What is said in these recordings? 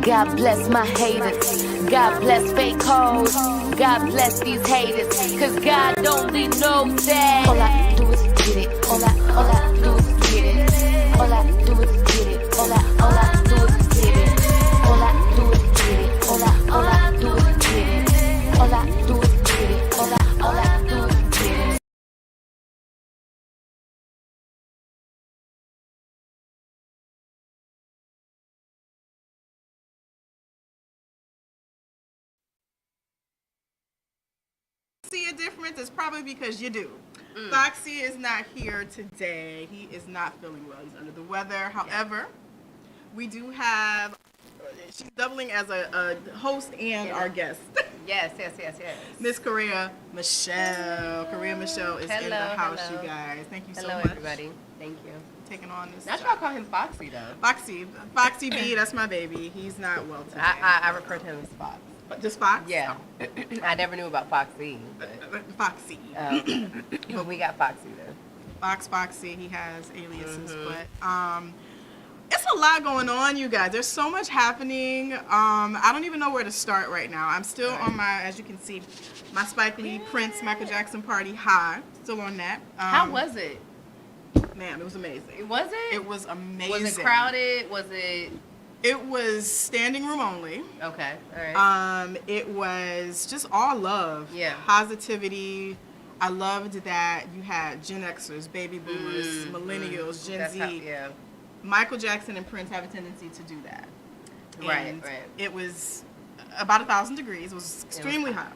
God bless my haters. God bless fake hoes. God bless these haters. Cause God don't leave no sad. All I do is get it. All I do is get it. All I do is get it. All I do is get it. All I do is get it. All I do is get it. All I do is get it. All I do is get it. See a difference? It's probably because you do. Foxy is not here today. He is not feeling well. He's under the weather. However, we do have, she's doubling as a host and our guest. Yes. Miss Correa Michelle. Correa Michelle is in the house, you guys. Thank you so much. Hello, everybody. Thank you. Taking on this. Not sure I call him Foxy, though. Foxy B, that's my baby. He's not well today. I refer to him as Fox. Just Fox? Yeah. I never knew about Foxy. Foxy. But we got Foxy, though. Foxy, he has aliases, but it's a lot going on, you guys. There's so much happening. I don't even know where to start right now. I'm still on my, as you can see, my Spike Lee Prince Michael Jackson party high. Still on that. How was it? Ma'am, it was amazing. Was it? It was amazing. Was it crowded? Was it? It was standing room only. Okay, all right. It was just all love. Yeah. Positivity. I loved that you had Gen Xers, baby boomers, millennials, Gen Z. Yeah. Michael Jackson and Prince have a tendency to do that. Right. It was about 1,000 degrees. It was extremely hot.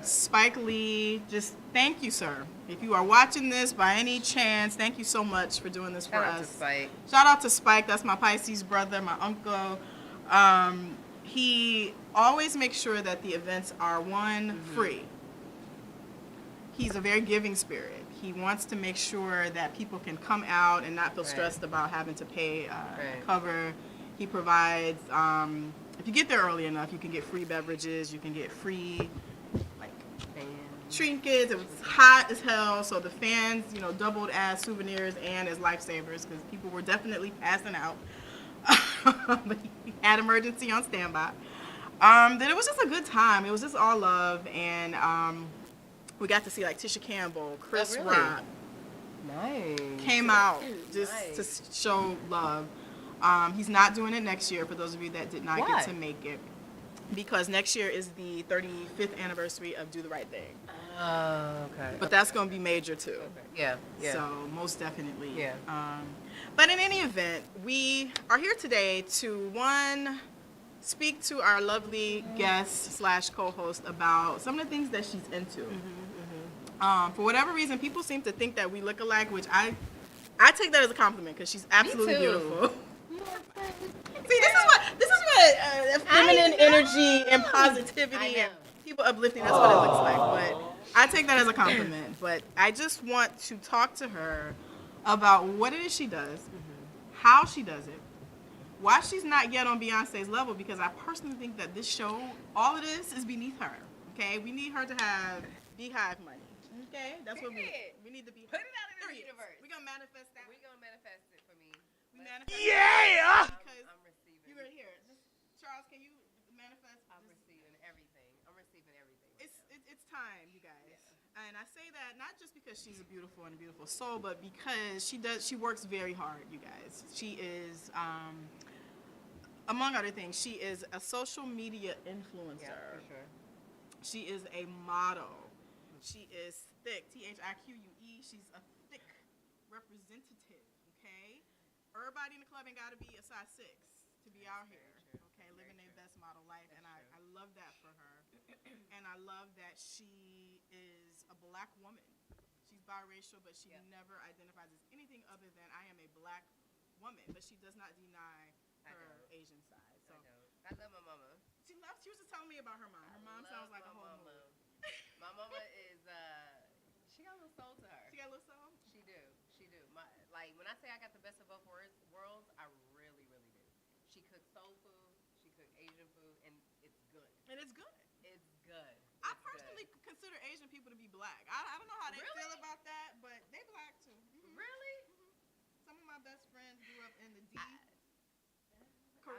Spike Lee, just thank you, sir. If you are watching this by any chance, thank you so much for doing this for us. Shout out to Spike. Shout out to Spike. That's my Pisces brother, my uncle. He always makes sure that the events are free. He's a very giving spirit. He wants to make sure that people can come out and not feel stressed about having to pay cover. He provides, if you get there early enough, you can get free beverages, you can get free trinkets. It was hot as hell, so the fans, doubled as souvenirs and as lifesavers because people were definitely passing out. But he had emergency on standby. Then it was just a good time. It was just all love, and we got to see Tisha Campbell, Chris Rock. Nice. Came out just to show love. He's not doing it next year for those of you that did not get to make it. Because next year is the 35th anniversary of Do the Right Thing. Oh, okay. But that's going to be major too. Yeah. So most definitely. Yeah. But in any event, we are here today to, speak to our lovely guest / co-host about some of the things that she's into. For whatever reason, people seem to think that we look alike, which I take that as a compliment because she's absolutely beautiful. See, this is what feminine energy and positivity and people uplifting, that's what it looks like. But I take that as a compliment. But I just want to talk to her about what it is she does, how she does it, why she's not yet on Beyonce's level, because I personally think that this show, all of this is beneath her. Okay? We need her to have Beehive money. Okay? That's what we need to be. Put it out in the universe. We're going to manifest that. We're going to manifest it for me. Yeah! Because I'm receiving. you're going to hear it. Charles, can you manifest? I'm receiving everything. I'm receiving everything. It's time, you guys. Yeah. And I say that not just because she's a beautiful soul, but because she works very hard, you guys. She is, among other things, she is a social media influencer. Yeah, for sure. She is a model. She is thick, THIQUE. She's a thick representative, okay? Everybody in the club ain't got to be a size 6 to be out here, okay? Living their best model life, and I love that for her. And I love that she is a black woman. She's biracial, but she never identifies as anything other than I am a black woman, but she does not deny her Asian side. So I love my mama. She was just telling me about her mom. Her mom sounds like a whole mood. My mama is, she got a little soul to her. She got a little soul? She do. When I say I got the best of both worlds, I really, really do. She cooks soul food, she cooks Asian food, and it's good. And it's good. It's good. I personally consider Asian people to be black. I don't know how they feel about that, but they black too. Really? Some of my best friends grew up in the D.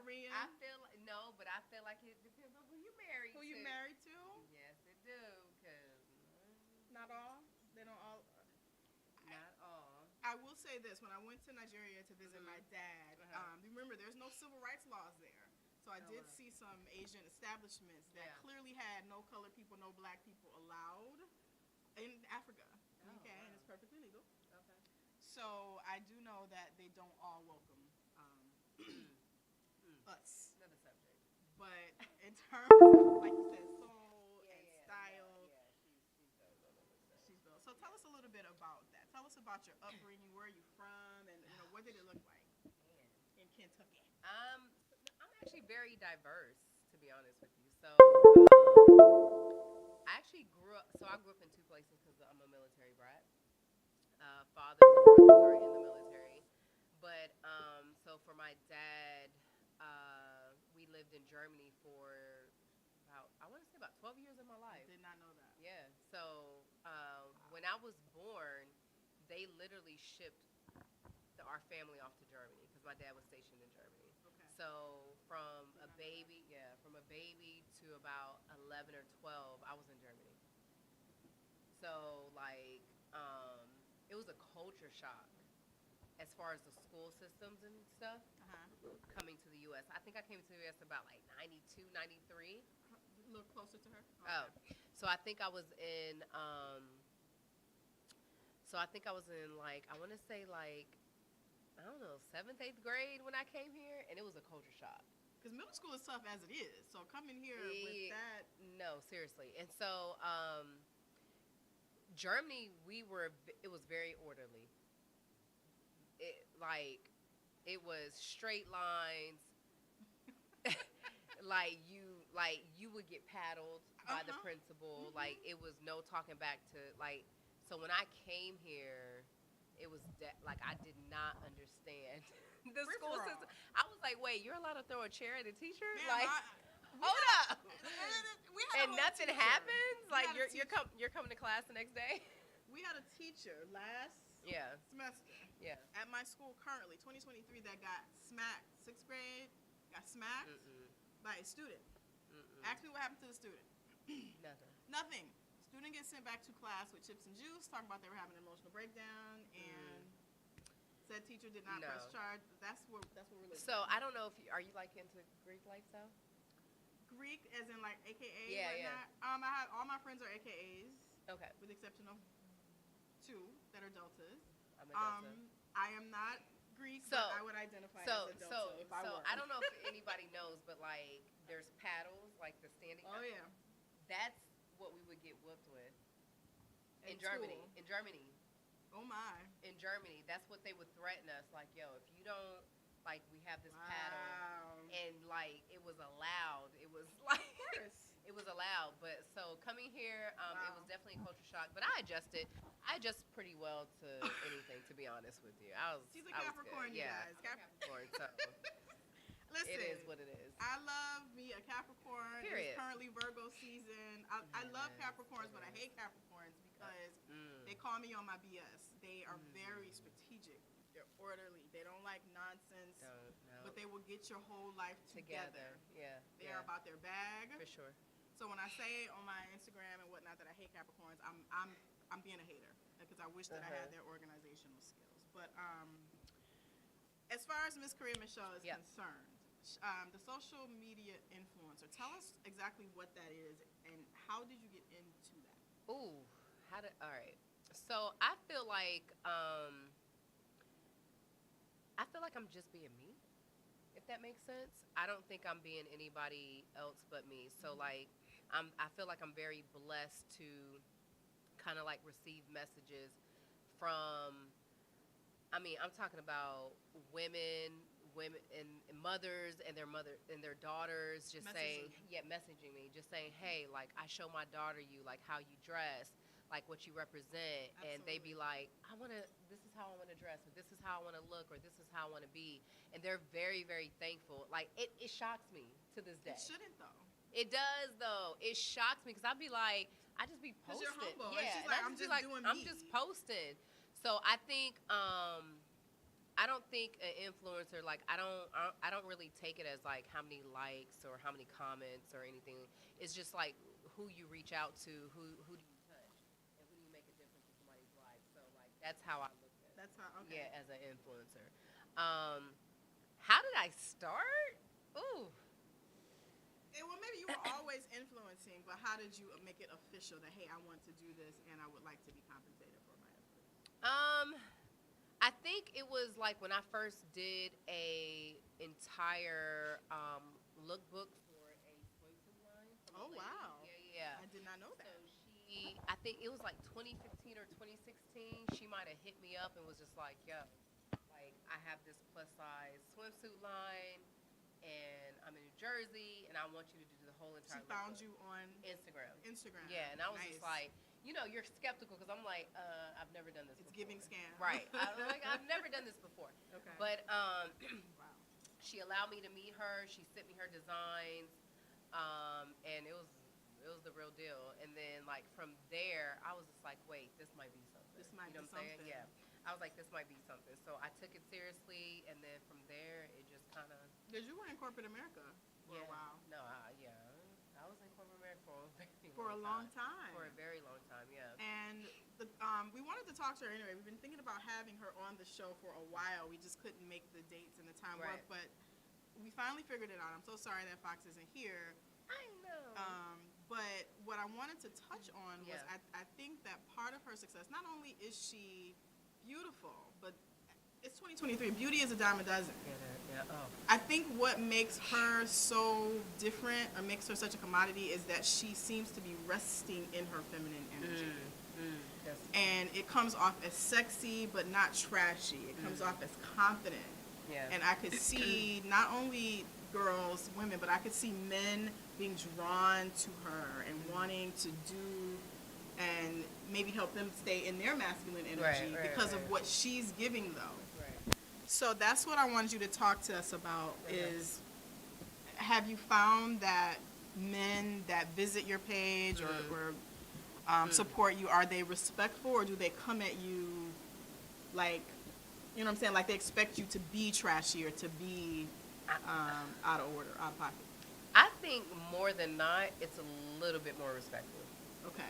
Korean? I feel like, no, but I feel like it depends on who you married Who to. you married to? Yes, it do. Cause Not all. They don't all. not all. I will say this: when I went to Nigeria to visit my dad, remember there's no civil rights laws there. So I did see some Asian establishments that clearly had no colored people, no black people allowed in Africa. Okay, and it's perfectly legal. Okay. So I do know that they don't all welcome us. Another subject. But in terms of, like you said, soul and style, she's built. So tell us a little bit about that. Tell us about your upbringing. Where are you from, and what did it look like in Kentucky? I'm actually very diverse, to be honest with you. So I actually grew up. So I grew up in two places because I'm a military brat. Fathers and brothers are in the military, but so for my dad, we lived in Germany for about, I want to say, about 12 years of my life. Did not know that. Yeah. So when I was born, they literally shipped our family off to Germany because my dad was stationed in Germany. Okay. So from a baby to about 11 or 12, I was in Germany. So like, it was a culture shock as far as the school systems and stuff coming to the U.S. I think I came to the U.S. about like 92, 93. A little closer to her. Okay. Oh, so I think I was in, like, I want to say like, I don't know, 7th, 8th grade when I came here, and it was a culture shock. Because middle school is tough as it is. So coming here with that. No, seriously. And so, Germany, it was very orderly. It was straight lines. you would get paddled by the principal. Like, it was no talking back to, like, so when I came here, it was like I did not understand the school system. I was like, wait, you're allowed to throw a chair at a teacher? Man, like, hold up. And nothing teacher. happens? Like, you're coming to class the next day? We had a teacher last semester at my school currently, 2023, that got smacked. 6th grade, got smacked by a student. Ask me what happened to the student. Nothing. Student gets sent back to class with chips and juice, talking about they were having an emotional breakdown, and said teacher did not press charge. That's where we're living. So I don't know if are you like into Greek lifestyle? Greek, as in like AKA. Yeah. I have all my friends are AKAs. Okay. With the exception of 2 that are deltas. I'm a delta. I am not Greek, but I would identify as a delta if I were. I don't know if anybody knows, but like there's paddles, like the standing. Oh yeah. That's what we would get whooped with in Germany. Germany. In Germany. Oh my. In Germany, that's what they would threaten us. Like, yo, if you don't, like, we have this paddle, and like it was allowed. It was like it was allowed. But so coming here, it was definitely a culture shock. But I adjusted pretty well to anything. To be honest with you, She's a Capricorn, you guys. Capricorn. So. Listen, it is what it is. I love me a Capricorn. Period. It's currently Virgo season. I love Capricorns, but I hate Capricorns because they call me on my BS. They are very strategic. They're orderly. They don't like nonsense, but they will get your whole life together. Yeah. They are about their bag. For sure. So when I say on my Instagram and whatnot that I hate Capricorns, I'm being a hater because I wish that I had their organizational skills. But as far as Miss Korea Michelle is concerned, the social media influencer, tell us exactly what that is and how did you get into that? Ooh, all right. So I feel like I'm just being me, if that makes sense. I don't think I'm being anybody else but me. So like I feel like I'm very blessed to kind of like receive messages from, I'm talking about women and mothers and their daughters just messaging me, just saying, hey, like I show my daughter you like how you dress, like what you represent. Absolutely. And they be like, this is how I want to dress, or this is how I want to look, or this is how I want to be. And they're very, very thankful. Like it shocks me to this day. It shouldn't though. It does though. It shocks me because I'd be like, I just be posting. You're humble. Yeah, and she's like, I'm just doing me. I'm just posting. So I think I don't think an influencer like I don't really take it as like how many likes or how many comments or anything. It's just like who you reach out to, who do you touch, and who do you make a difference in somebody's life. So like that's how I look at it. That's how. Okay. Yeah, as an influencer. Um, how did I start? Ooh. Well, maybe you were always influencing, but how did you make it official that hey, I want to do this and I would like to be compensated for my effort? I think it was like when I first did a entire lookbook for a swimsuit line. From a Oh lady. wow! Yeah, I did not know So that. I think it was like 2015 or 2016. She might have hit me up and was just like, "Yo, like I have this plus size swimsuit line, and I'm in New Jersey, and I want you to do the whole She entire." found lookbook." you on Instagram. Instagram. Yeah, and I was Nice. just like, you're skeptical because I'm like, I've never done this. It's before. giving scam. Right. I've never done this before. Okay. But Wow. she allowed me to meet her. She sent me her designs, and it was the real deal. And then like from there, I was just like, wait, this might be something. This might you know be what I'm saying? something. Yeah. I was like, this might be something. So I took it seriously, and then from there, it just kind of. Because you were in corporate America for a while. No, yeah. I was in corporate America For a long time. For a very long time, yeah. And we wanted to talk to her anyway. We've been thinking about having her on the show for a while. We just couldn't make the dates and the time work, Right. but we finally figured it out. I'm so sorry that Fox isn't here. I know. But what I wanted to touch on was Yeah. I think that part of her success, not only is she beautiful, but it's 2023. Beauty is a dime a dozen. Yeah. Oh. I think what makes her so different or makes her such a commodity is that she seems to be resting in her feminine energy. Yes. And it comes off as sexy but not trashy. It comes off as confident. Yeah. And I could see not only girls, women, but I could see men being drawn to her and wanting to do and maybe help them stay in their masculine energy because of what she's giving them. Right. So that's what I wanted you to talk to us about is, have you found that men that visit your page or support you, are they respectful or do they come at you like, you know what I'm saying, like they expect you to be trashy or to be out of order, out of pocket? I think more than not, it's a little bit more respectful. Okay.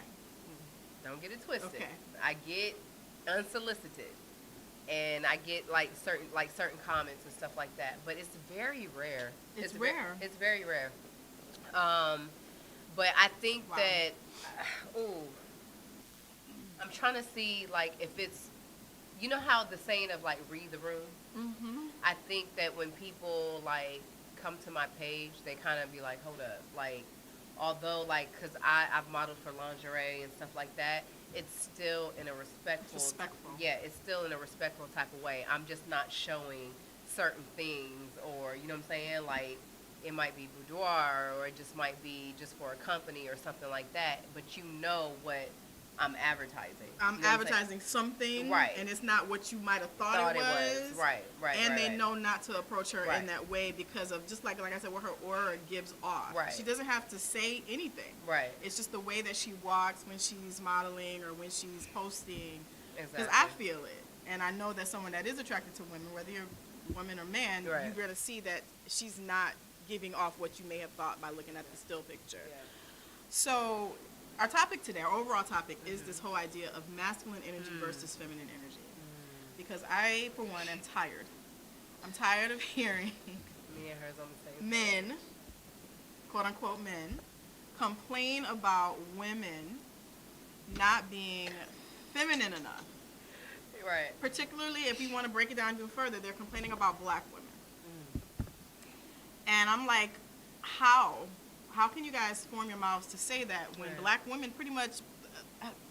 Don't get it twisted. Okay. I get unsolicited, and I get like certain comments and stuff like that, but it's very rare. It's rare. It's very rare. But I think that, I'm trying to see like if it's, you know how the saying of like read the room. Mm-hmm. I think that when people like come to my page, they kind of be like, hold up, like, although like, cause I've modeled for lingerie and stuff like that, it's still in a respectful. Yeah, it's still in a respectful type of way. I'm just not showing certain things, or you know what I'm saying, like it might be boudoir, or it just might be just for a company or something like that. But you know what I'm advertising. I'm You know what I'm saying? advertising something, Right. And it's not what you might have thought it was. Right. And they right. know not to approach her Right. in that way because of just like I said, what her aura gives off. Right. She doesn't have to say anything. Right. It's just the way that she walks when she's modeling or when she's posting. Because Exactly. I feel it, and I know that someone that is attracted to women, whether you're woman or man, Right. you're gonna see that she's not giving off what you may have thought by looking at the still picture. Yeah. So our topic today, our overall topic, is this whole idea of masculine energy versus feminine energy. Because I, for one, am tired. I'm tired of hearing Me and her's on the same. men, quote unquote men, complain about women not being feminine enough. Right. Particularly if you want to break it down even further, they're complaining about black women. And I'm like, how? How can you guys form your mouths to say that when Right. black women pretty much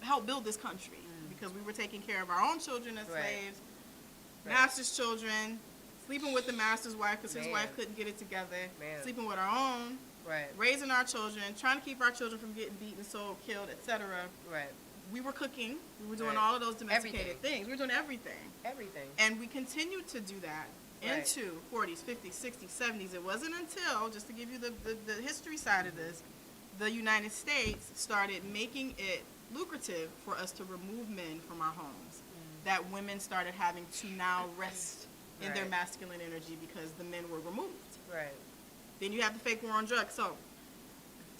helped build this country? Because we were taking care of our own children as Right. slaves, Right. master's children, sleeping with the master's wife because his Man. wife couldn't get it together, Man. sleeping with our own, Right. raising our children, trying to keep our children from getting beaten, sold, killed, etc. Right. We were cooking. We were doing Right. all of those domesticated Everything. things. We were doing everything. Everything. And we continued to do that Right. into 40s, 50s, 60s, 70s. It wasn't until, just to give you the history side of this, the United States started making it lucrative for us to remove men from our homes. That women started having to now rest in their Right. masculine energy because the men were removed. Right. Then you have the fake war on drugs. So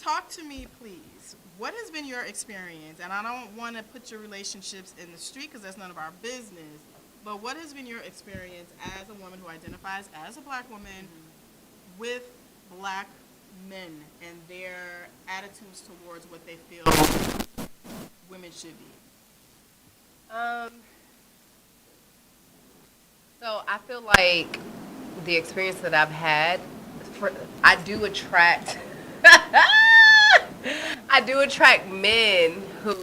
talk to me, please. What has been your experience? And I don't want to put your relationships in the street because that's none of our business. But what has been your experience as a woman who identifies as a black woman with black men and their attitudes towards what they feel women should be? So I feel like the experience that I've had, I do attract, men who,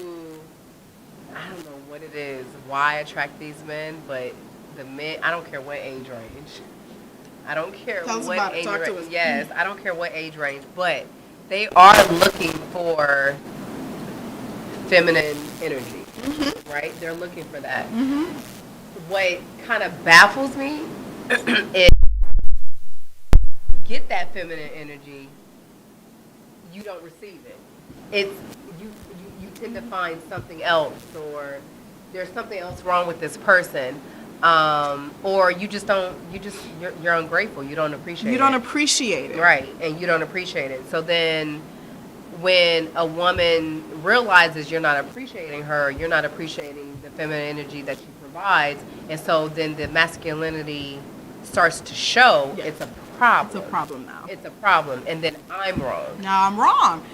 I don't know what it is, why I attract these men, but the men, I don't care what age range. I don't care Tell us what about it. age Talk to range. us. Yes, I don't care what age range, but they are looking for feminine energy, right? They're looking for that. What kind of baffles me is get that feminine energy, you don't receive it. It's you tend to find something else, or there's something else wrong with this person, or you're ungrateful. You don't appreciate it. You don't appreciate it. Right, and you don't appreciate it. So then when a woman realizes you're not appreciating her, you're not appreciating the feminine energy that she provides, and so then the masculinity starts to show, Yeah. it's a problem. It's a problem now. It's a problem, and then I'm wrong. Now I'm wrong.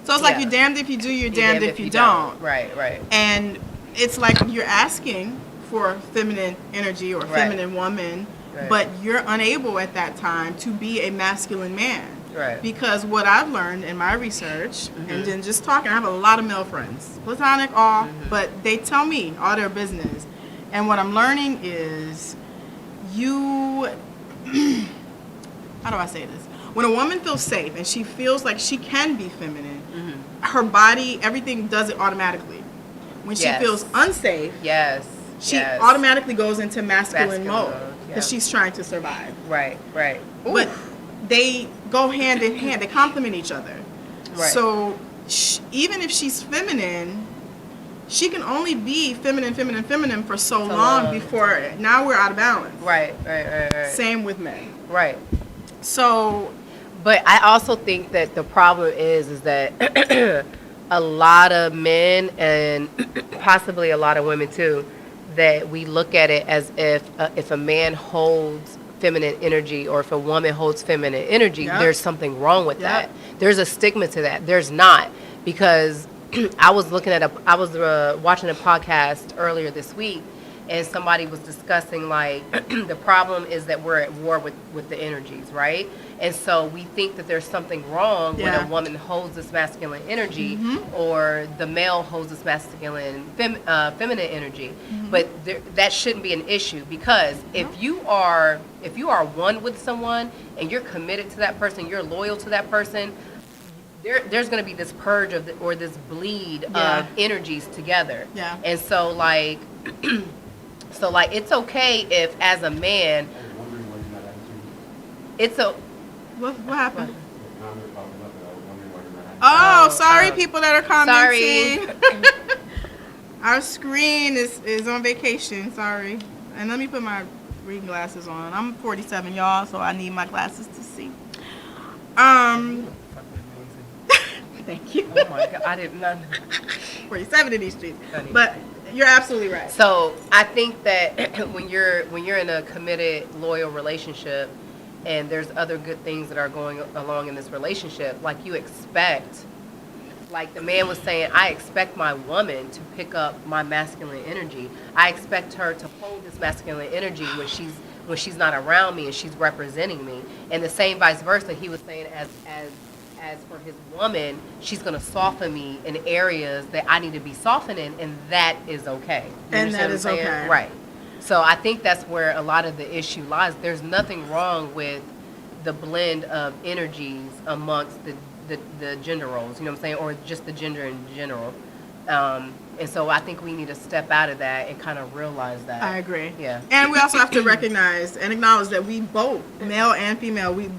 So it's like Yeah. you're damned if you do, you're damned if you don't. Right. And it's like you're asking for feminine energy or Right. feminine woman, Right. but you're unable at that time to be a masculine man. Right. Because what I've learned in my research, Mm-hmm. and then just talking, I have a lot of male friends, platonic, all, Mm-hmm. but they tell me all their business. And what I'm learning is you, how do I say this? When a woman feels safe and she feels like she can be feminine, her body, everything does it automatically. When she Yes. feels unsafe, Yes. she yes. automatically goes into masculine mode Masculine, because yeah. she's trying to survive. Right. But they go hand in hand. They complement each other. Right. So even if she's feminine, she can only be feminine for so long long. before now we're out of balance. Right. Same with men. Right. So But I also think that the problem is that a lot of men and possibly a lot of women too, that we look at it as if a man holds feminine energy or if a woman holds feminine energy, Yep. there's something wrong with Yep. that. There's a stigma to that. There's not, because I was watching a podcast earlier this week, and somebody was discussing like the problem is that we're at war with the energies, right? And so we think that there's something wrong when Yeah. a woman holds this masculine energy or the male holds this masculine feminine energy. But that shouldn't be an issue, because if you are one with someone and you're committed to that person, you're loyal to that person, there's going to be this purge or this bleed Yeah. of energies together. Yeah. And so like it's okay if as a man it's a what happened? Comment popping up, and I was wondering why you're not Oh, Oh, sorry, oh. people that are Sorry. commenting. Our screen is on vacation. Sorry. And let me put my reading glasses on. I'm 47, y'all, so I need my glasses to see. Thank you. Oh my God, I did not. 47 in these streets. Funny. But you're absolutely right. So I think that when you're in a committed, loyal relationship, and there's other good things that are going along in this relationship, like you expect, like the man was saying, I expect my woman to pick up my masculine energy. I expect her to hold this masculine energy when she's not around me and she's representing me. And the same vice versa, he was saying as for his woman, she's going to soften me in areas that I need to be softened in, and that is okay. You And that understand what I'm is saying? okay. Right. So I think that's where a lot of the issue lies. There's nothing wrong with the blend of energies amongst the gender roles, you know what I'm saying, or just the gender in general. And so I think we need to step out of that and kind of realize that. I agree. Yeah. And we also have to recognize and acknowledge that we both, male and female, we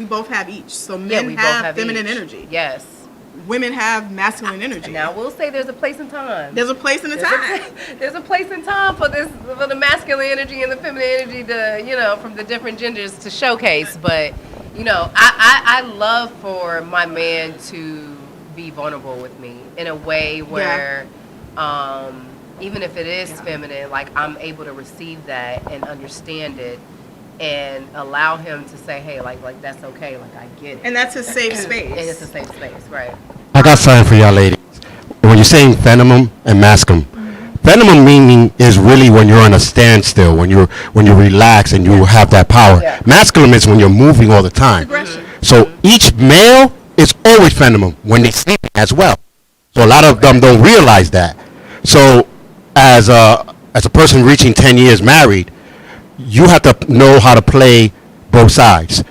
both have each. So Yeah, men we both have have feminine each. energy. Yes. women have masculine energy. Now, we'll say there's a place and time. There's a place and a time. There's a place and time for the masculine energy and the feminine energy to, you know, from the different genders to showcase. But, you know, I love for my man to be vulnerable with me in a way where, even if it is feminine, like I'm able to receive that and understand it and allow him to say, hey, like that's okay, like I get it. And that's a safe space. And it's a safe space, right? I got something for y'all ladies. When you're saying feminine and masculine, feminine meaning is really when you're on a standstill, when you relax and you have that power. Yeah. Masculine is when you're moving all the time. Aggression. So each male is always feminine when they sleep as well. So a lot of them don't realize that. So as a person reaching 10 years married, you have to know how to play both sides.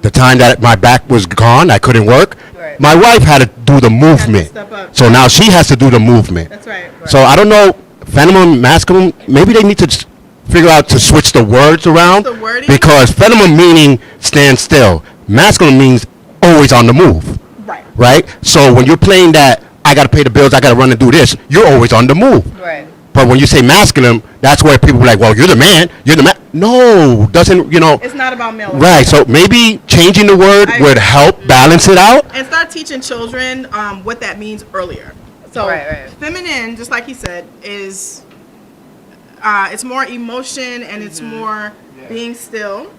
The time that my back was gone, I couldn't work. Right. My wife had to do the movement. step up. So now she has to do the movement. That's right. So I don't know, feminine, masculine, maybe they need to figure out to switch the words around. The wording? Because feminine meaning stand still. Masculine means always on the move. Right. Right? So when you're playing that, I got to pay the bills, I got to run and do this, you're always on the move. Right. But when you say masculine, that's where people are like, well, you're the man. You're the man. No, doesn't, you know. It's not about male. or Right. female. So maybe changing the word I- would help balance it out. And start teaching children what that means earlier. So Right. feminine, just like he said, is it's more emotion and it's more being still.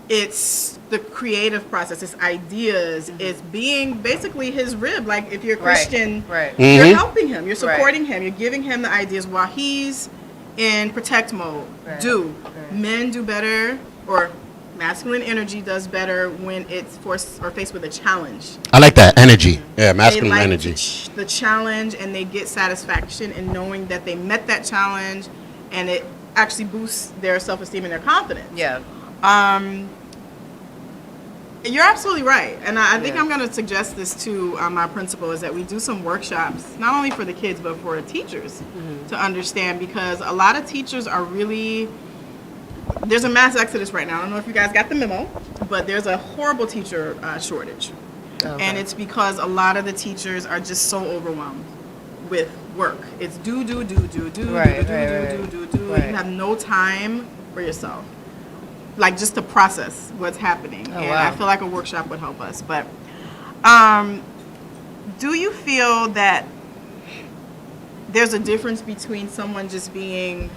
It's the creative process. It's ideas. It's being basically his rib. Like if you're Christian, Right. you're Mhm. helping him. You're supporting him. You're giving him the ideas while he's in protect mode. Right. Right. Men do better, or masculine energy does better when it's forced or faced with a challenge. I like that energy. Yeah, They masculine like energy. the challenge, and they get satisfaction in knowing that they met that challenge, and it actually boosts their self-esteem and their confidence. Yeah. You're absolutely right, and I think Yeah. I'm going to suggest this to my principal, is that we do some workshops, not only for the kids but for the teachers, to understand, because a lot of teachers are really, there's a mass exodus right now. I don't know if you guys got the memo, but there's a horrible teacher shortage, and it's because a lot of the teachers are just so overwhelmed with work. It's do, Right, do. right. You have no time for yourself, like just to process what's happening. Oh, And wow. I feel like a workshop would help us. But do you feel that there's a difference between someone just being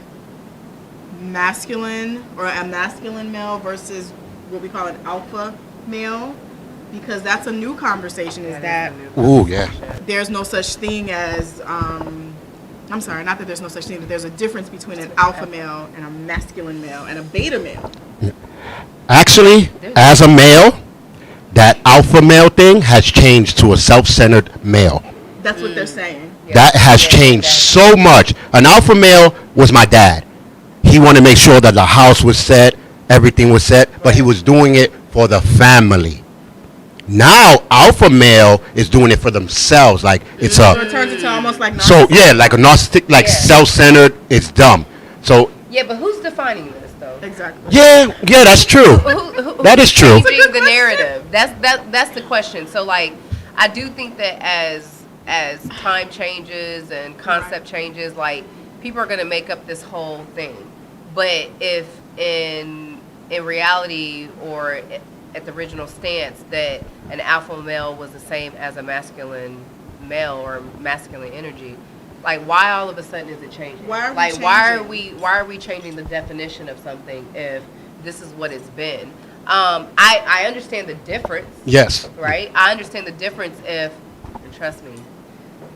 masculine or a masculine male versus what we call an alpha male? Because that's a new conversation, is that Ooh, yeah. there's no such thing as I'm sorry, not that there's no such thing, but there's a difference between an alpha male and a masculine male and a beta male. Actually, as a male, that alpha male thing has changed to a self-centered male. That's what they're saying. That has changed so much. An alpha male was my dad. He wanted to make sure that the house was set, everything was set, but he was doing it for the family. Now, alpha male is doing it for themselves. Like, it's So a, it turns into almost like so yeah, like a narcissistic, like Yeah. self-centered, it's dumb. So, Yeah, but who's defining this though? Exactly. yeah, that's true. That is true. Changing the narrative. That's the question. So like, I do think that as time changes and concept changes, like people are gonna make up this whole thing. But if in reality or at the original stance that an alpha male was the same as a masculine male or masculine energy, like why all of a sudden is it changing? Why are we like changing? why are we changing the definition of something if this is what it's been? I understand the difference, Yes. right? I understand the difference if, and trust me,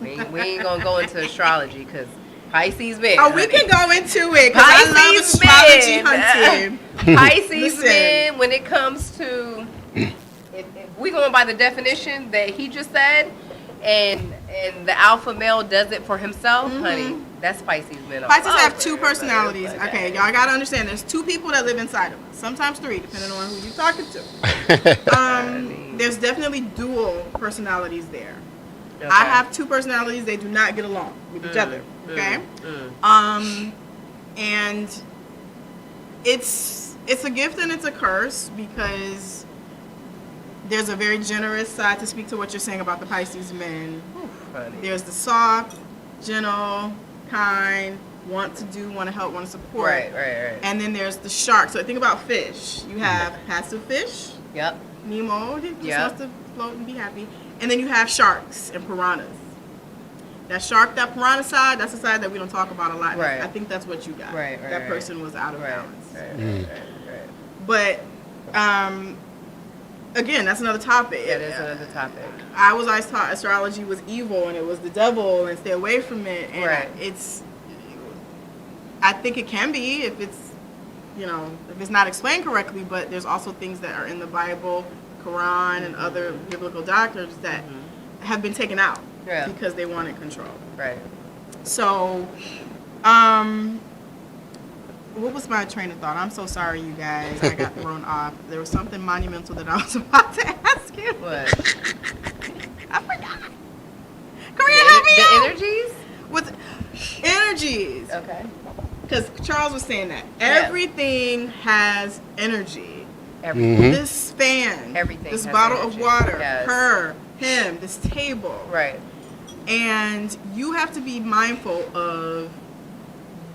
we ain't gonna go into astrology because Pisces men. Oh, we honey. can go into it because I love Pisces astrology men. hunting. Pisces Listen. men, when it comes to, if we going by the definition that he just said, and the alpha male does it for himself, honey, that's Pisces men. all Pisces have over. two personalities. Like, Okay, y'all gotta understand. There's two people that live inside of us. Sometimes three, depending on who you're talking to. There's definitely dual personalities there. Okay. I have two personalities. They do not get along with each other. Okay. And it's a gift and it's a curse because there's a very generous side to speak to what you're saying about the Pisces men. Honey. There's the soft, gentle, kind, want to do, want to help, want to support. Right. And then there's the shark. So think about fish. You have passive fish, Yep. Nemo, he just Yeah. wants to float and be happy. And then you have sharks and piranhas. That shark, that piranha side, that's the side that we don't talk about a lot. Right. I think that's what you got. Right. That person was out of Right. balance. Right. But again, that's another topic. That is another topic. I was always taught astrology was evil and it was the devil and stay away from it. And Right. I think it can be if it's, if it's not explained correctly, but there's also things that are in the Bible, Quran, and other biblical doctrines that have been taken out Yeah. because they wanted control. Right. So, what was my train of thought? I'm so sorry, you guys. I got thrown off. There was something monumental that I was about to ask you. What? I forgot. Korea, help me The out. energies? With energies. Okay. Because Charles was saying that. Yeah. Everything has energy. Everything. This fan, Everything this has bottle energy. of water, Yes. her, him, this table. Right. And you have to be mindful of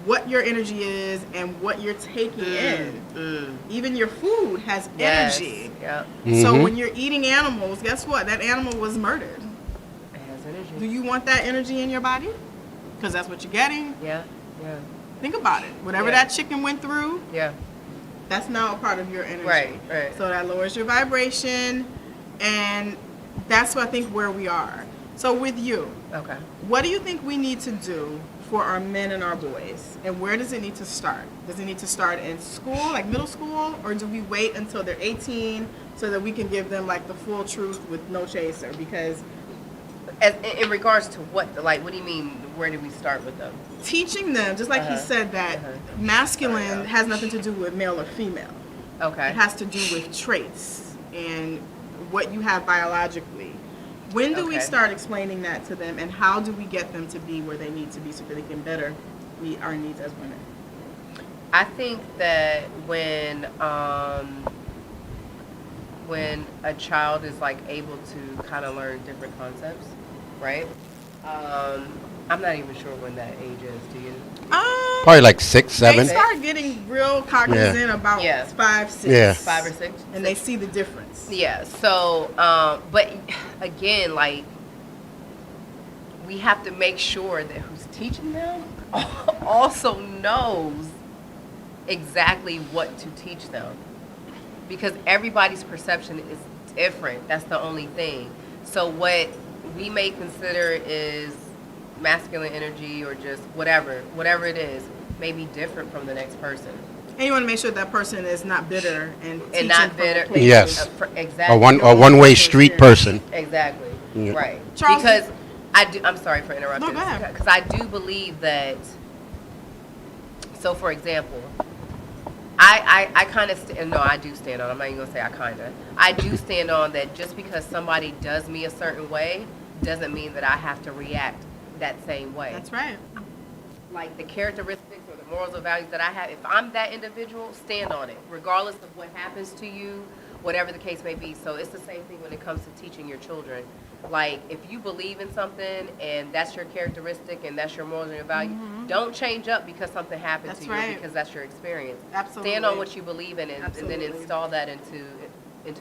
what your energy is and what you're taking in. Even your food has Yes. energy. Yep. So when you're eating animals, guess what? That animal was murdered. It has energy. Do you want that energy in your body? Because that's what you're getting. Yeah. Yeah. Think about it. Whatever Yeah. that chicken went through, Yeah. that's now a part of your energy. Right. Right. So that lowers your vibration, and that's what I think where we are. So with you, Okay. what do you think we need to do for our men and our boys? And where does it need to start? Does it need to start in school, like middle school, or do we wait until they're 18 so that we can give them like the full truth with no chaser? Because In regards to what? Like, what do you mean? Where do we start with them? teaching them, just like he said, that masculine has nothing to do with male or female. Okay. It has to do with traits and what you have biologically. When do we Okay. start explaining that to them, and how do we get them to be where they need to be so that they can better meet our needs as women? I think that when a child is like able to kind of learn different concepts, right? I'm not even sure when that age is. Do you? Probably like 6, They 7. start getting real cognizant about Yeah. 5, 6. Yeah. 5 or 6? And they see the difference. Yeah. So, but again, like, we have to make sure that who's teaching them also knows exactly what to teach them, because everybody's perception is different. That's the only thing. So what we may consider is masculine energy or just whatever it is, may be different from the next person. And you want to make sure that person is not bitter and teaching not from bitter. a place Yes. of- Exactly. A one-way street person. Exactly. Yeah. Right. Charles- Because I'm sorry for interrupting. No, go ahead. Because I do believe that. So, for example, I kind of no, I do stand on. I'm not even gonna say I kind of. I do stand on that. Just because somebody does me a certain way doesn't mean that I have to react that same way. That's right. Like the characteristics or the morals or values that I have, if I'm that individual, stand on it, regardless of what happens to you, whatever the case may be. So it's the same thing when it comes to teaching your children. Like, if you believe in something and that's your characteristic and that's your morals and your value, don't change up because something happened That's to right. you, because that's your experience. Absolutely. Stand on what you believe in and then Absolutely. install that into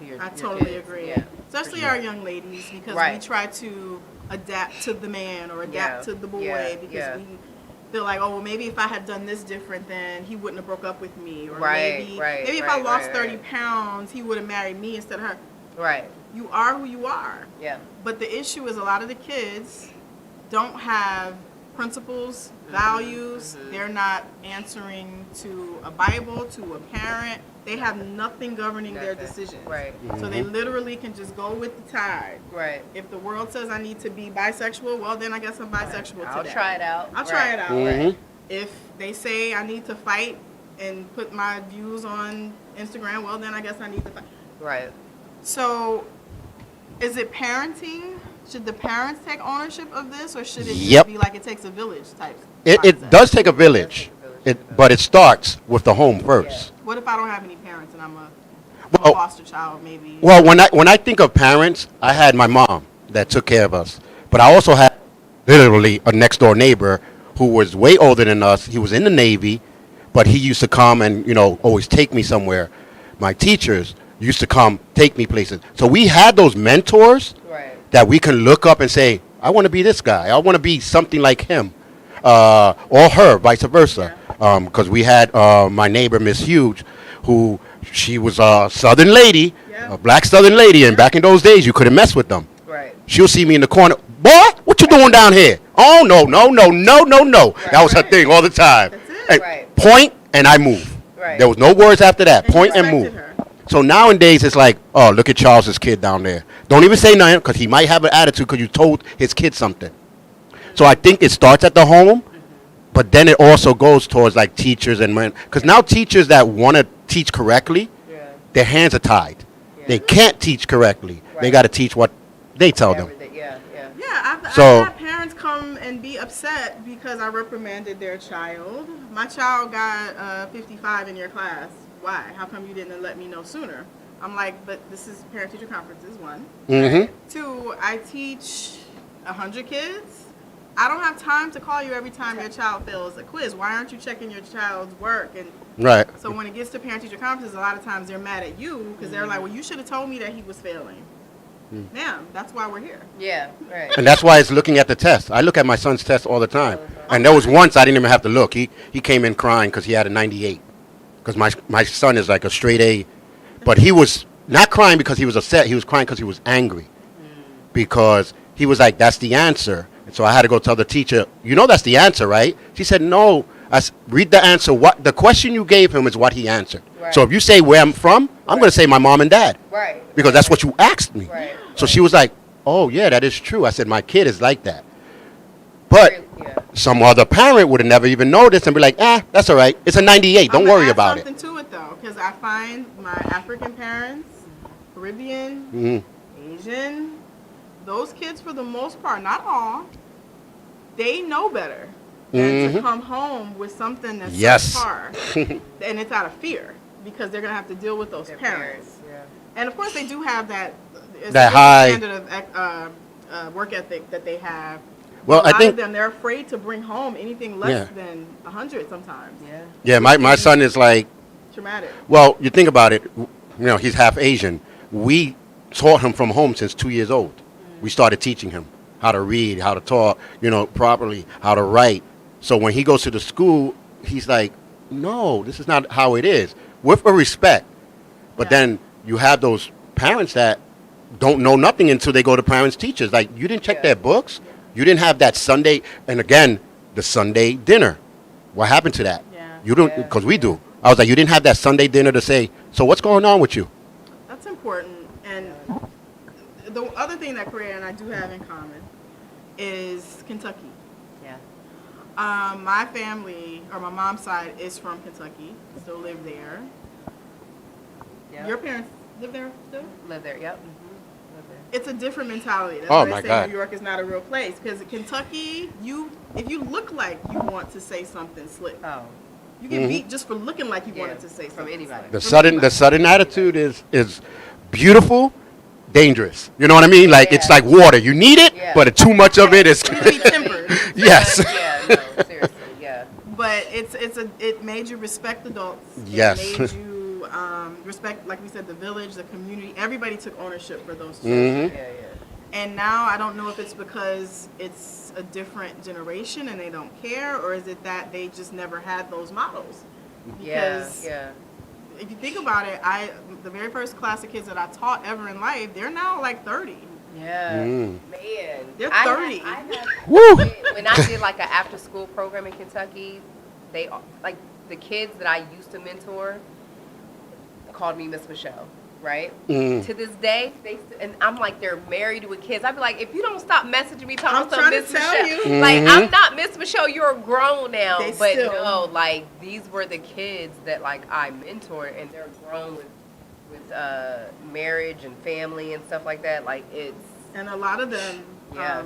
your I your totally kids. agree. Yeah. Especially our young ladies, because we Right. try to adapt to the man or adapt Yeah. to the boy Yeah. because Yeah. we feel like, oh, well, maybe if I had done this different, then he wouldn't have broke up with me. Or Right, maybe, right, maybe if I right, lost right, 30 right. pounds, he would have married me instead of her. Right. You are who you are. Yeah. But the issue is a lot of the kids don't have principles, values. They're not answering to a Bible, to a parent. They have nothing governing their Nothing. decisions. Right. So they literally can just go with the tide. Right. If the world says I need to be bisexual, well, then I guess I'm bisexual I'll today. try it out. I'll try Right. it out. Mhm. If they say I need to fight and put my views on Instagram, well, then I guess I need to fight. Right. So, is it parenting? Should the parents take ownership of this, or should it Yep. just be like it takes a village type? It concept? does take a village, but it starts with the home first. What if I don't have any parents and I'm a? from Well- a foster child, maybe. Well, when I think of parents, I had my mom that took care of us, but I also had literally a next door neighbor who was way older than us. He was in the Navy, but he used to come and always take me somewhere. My teachers used to come take me places. So we had those mentors Right. that we can look up and say, I want to be this guy. I want to be something like him, or her, vice versa. Because we had my neighbor, Miss Hughes, who she was a Southern lady, Yeah. a black Southern lady, and back in those days, you couldn't mess with them. Right. She'll see me in the corner. Boy, what you doing down here? Oh, no, no, no, no, no, no. That was her Right. thing all the time. That's it. And Right. point, and I move. Right. There was no words after that. And you Point and respected move. her. So nowadays, it's like, oh, look at Charles's kid down there. Don't even say nothing, because he might have an attitude because you told his kid something. So I think it starts at the home, but then it also goes towards like teachers and men. Because now teachers that want to teach correctly, Yeah. their hands are tied. Yeah. They can't teach correctly. They Right. got to teach what they tell them. Everything. Yeah. Yeah. Yeah, So- I've had parents come and be upset because I reprimanded their child. My child got 55 in your class. Why? How come you didn't let me know sooner? I'm like, but this is parent-teacher conferences, one. Mm-hmm. Two, I teach 100 kids. I don't have time to call you every time your child fails a quiz. Why aren't you checking your child's work? And Right. so when it gets to parent-teacher conferences, a lot of times they're mad at you because they're like, well, you should have told me that he was failing. Ma'am, that's why we're here. Yeah. Right. And that's why it's looking at the test. I look at my son's test all the time. And there was once I didn't even have to look. He came in crying because he had a 98. Because my son is like a straight A. But he was not crying because he was upset. He was crying because he was angry. Because he was like, that's the answer. And so I had to go tell the teacher, you know that's the answer, right? She said, no. Read the answer. What the question you gave him is what he answered. Right. So if you say where I'm from, I'm going to say my mom and dad. Right. Because that's what you asked me. Right. So she was like, oh, yeah, that is true. I said, my kid is like that. But Yeah. some other parent would have never even noticed and be like, that's all right. It's a 98. Don't I'm gonna worry add about it. something to it though, because I find my African parents, Caribbean, Mhm. Asian, those kids for the most part, not all, they know better than to Mhm. come home with something that's Yes. subpar, and it's out of fear because they're gonna have to deal with those Their parents. Yeah. And of course, they do have that it's That a different high- standard of work ethic that they have. Well, a lot I think, of them they're afraid to bring home anything less Yeah. than 100 sometimes. Yeah. yeah, my son is like, Traumatic. well, you think about it, he's half Asian. We taught him from home since 2 years old. We started teaching him how to read, how to talk, properly, how to write. So when he goes to the school, he's like, no, this is not how it is, with a respect. But Yeah. then you have those parents that don't know nothing until they go to parents teachers. Like, you didn't check Yeah. their books. You didn't have that Sunday, and again, the Sunday dinner. What happened to that? Yeah. You don't, Yeah. because we do. I was like, you didn't have that Sunday dinner to say, so what's going on with you? That's important. And the other thing that Korea and I do have in common is Kentucky. Yeah. My family, or my mom's side, is from Kentucky. Still live there. Yeah. Your parents live there still? Live there. Yep. Live there. It's a different mentality. That's Oh, why they my say God. New York is not a real place. Because Kentucky, if you look like you want to say something slick, Oh. you get Mhm. beat just for looking like you Yeah, wanted to say from something anybody. slick. The From sudden, anybody. the sudden attitude is beautiful, dangerous. You know what I mean? Like, it's Yeah. like water. You need it, Yeah. but too much of it is. You need to be tempered. Yes. Yeah. No. Seriously. Yeah. But it made you respect adults. Yes. It made you respect, like we said, the village, the community. Everybody took ownership for those children. Mhm. Yeah. Yeah. And now I don't know if it's because it's a different generation and they don't care, or is it that they just never had those models? Yeah. Because Yeah. if you think about it, the very first class of kids that I taught ever in life, they're now like 30. Yeah. Mm. Man. They're I 30. Woo! When I did like an after school program in Kentucky, they like the kids that I used to mentor called me Miss Michelle, right? Mm. To this day, and I'm like, they're married with kids. I'd be like, if you don't stop messaging me talking I'm about trying to Miss tell Michelle, you. like Mhm. I'm not Miss Michelle. You're grown now, They but still- no, like these were the kids that like I mentored, and they're grown with marriage and family and stuff like that. Like it's And a lot of them, Yeah.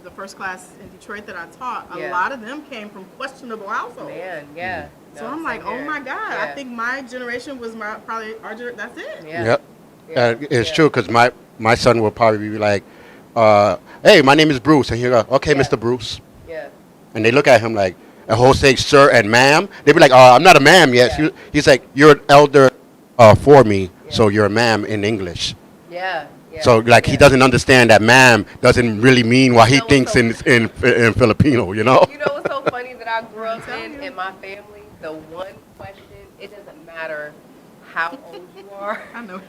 the first class in Detroit that I taught, a Yeah. lot of them came from questionable households. man, yeah. So I'm like, same oh here. my God, I Yeah. think my generation was probably our generation. That's it. Yeah. Yep. Yeah. It's Yeah. true because my son will probably be like, "Hey, my name is Bruce," and he'll go, "Okay, Yeah. Mr. Bruce," Yeah. and they look at him like, and he'll say, "Sir" and "Ma'am." They be like, "I'm not a ma'am yet." Yeah. He's like, "You're an elder for me, Yeah. so you're a ma'am in English." Yeah. Yeah. So like he Yeah. doesn't understand that "ma'am" doesn't really mean what he You know what's thinks so- in Filipino. You know. You know what's so funny that I grew up telling you. in my family? The one question, it doesn't matter how old you are. I know.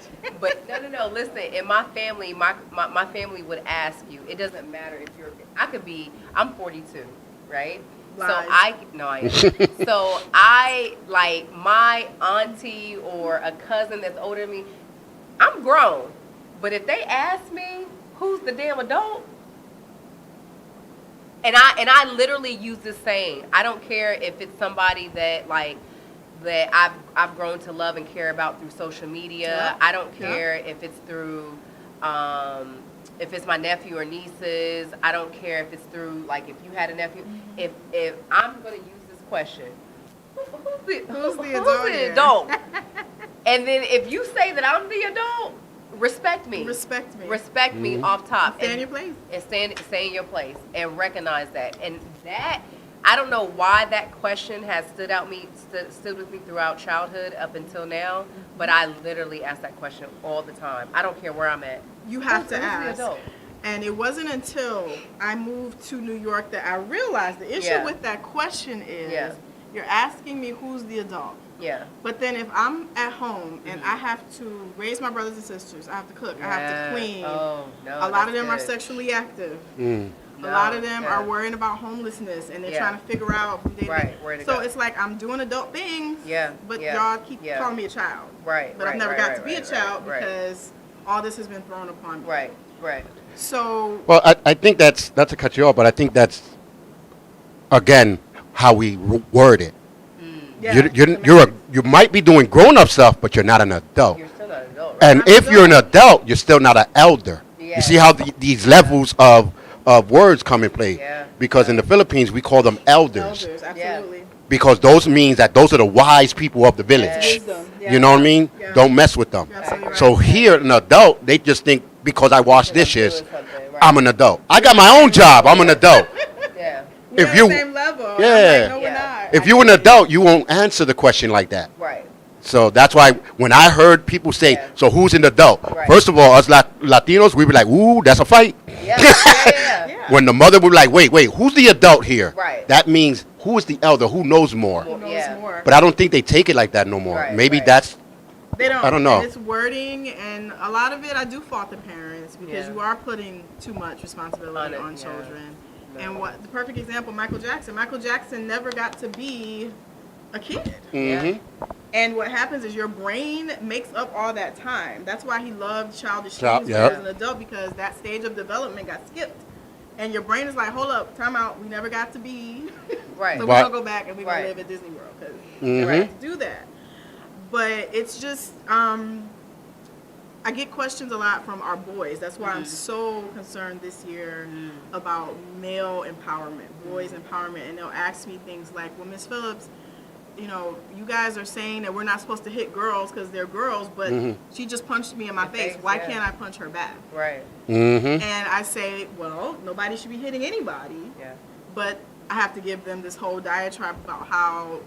But no, listen, in my family, my family would ask you, it doesn't matter if I'm 42, right? Lies. So I am. So I, like, my auntie or a cousin that's older than me, I'm grown. But if they ask me, who's the damn adult? And I literally use this saying. I don't care if it's somebody that I've grown to love and care about through social media. Yeah. I don't Yeah. care if it's through if it's my nephew or nieces. I don't care if it's through, like, if you had a nephew. If I'm gonna use this question, Who's the adult here? adult? And then if you say that I'm the adult, respect me. Respect me. Respect me off top. Stay in your place. And stay in your place and recognize that. And that, I don't know why that question has stood with me throughout childhood up until now, but I literally ask that question all the time. I don't care where I'm at. You have to Who's the ask. adult? And it wasn't until I moved to New York that I realized the issue Yeah. with that question is Yeah. you're asking me who's the adult. Yeah. But then if I'm at home and I have to raise my brothers and sisters, I have to cook, I have Yeah. to clean. Oh, no. A lot of that's them are good. sexually active. Mm. A lot of No, them yeah. are worrying about homelessness and they're Yeah. trying to figure out from day to Right, day. where to So go. it's like I'm doing adult things, Yeah, but yeah, y'all keep yeah. calling me a child. Right. But I've right, never right, got right, to be a right, child right, because all this has been thrown upon me. Right. Right. So Well, I think that's not to cut you off, but I think that's again how we word it. yeah, You might be doing grown up stuff, but you're not an adult. You're still an adult, right? And I'm an if you're an adult. adult, you're still not an elder. Yeah. You see how these levels of words come in play? Yeah. Because in the Philippines, we call them elders. elders, absolutely. Because those means that those are the wise people of the village. Yes. Wisdom. You know what I mean? Yeah. Don't mess with them. You're absolutely right. So here, an adult, they just think because I wash Because I'm dishes, doing something, right. I'm an adult. I got my own job. I'm an adult. Yeah. We're if on you- the same level. I'm Yeah. like, no, we're Yeah. not. If you're an adult, you won't answer the question like that. Right. So that's why when I heard people say, Yeah. so who's an adult? Right. First of all, us Latinos, we be like, ooh, that's a fight. Yeah. Yeah. Yeah. When the mother would be like, wait, who's the adult here? Right. That means who is the elder? Who knows more? Who knows Yeah. more? But I don't think they take it like that no more. Right, Maybe right. that's, They don't. I don't know. And it's wording, and a lot of it I do fault the parents because Yeah. you are putting too much responsibility On on it, yeah. children. No. And what the perfect example, Michael Jackson. Michael Jackson never got to be a kid. mhm. And what happens is your brain makes up all that time. That's why he loved childish Child- things when he yep. was an adult, because that stage of development got skipped. And your brain is like, hold up, time out. We never got to be. Right. So Right. we're going to go back and we're going Right. to live at Disney World because Mhm. we have to do that. But it's just, I get questions a lot from our boys. That's why I'm so concerned this year about male empowerment, boys empowerment. And they'll ask me things like, well, Miss Phillips, you know, you guys are saying that we're not supposed to hit girls because they're girls, but she just punched me in my The face. face, Why yeah. can't I punch her back? Right. Mhm. And I say, well, nobody should be hitting anybody. Yeah. But I have to give them this whole diatribe about how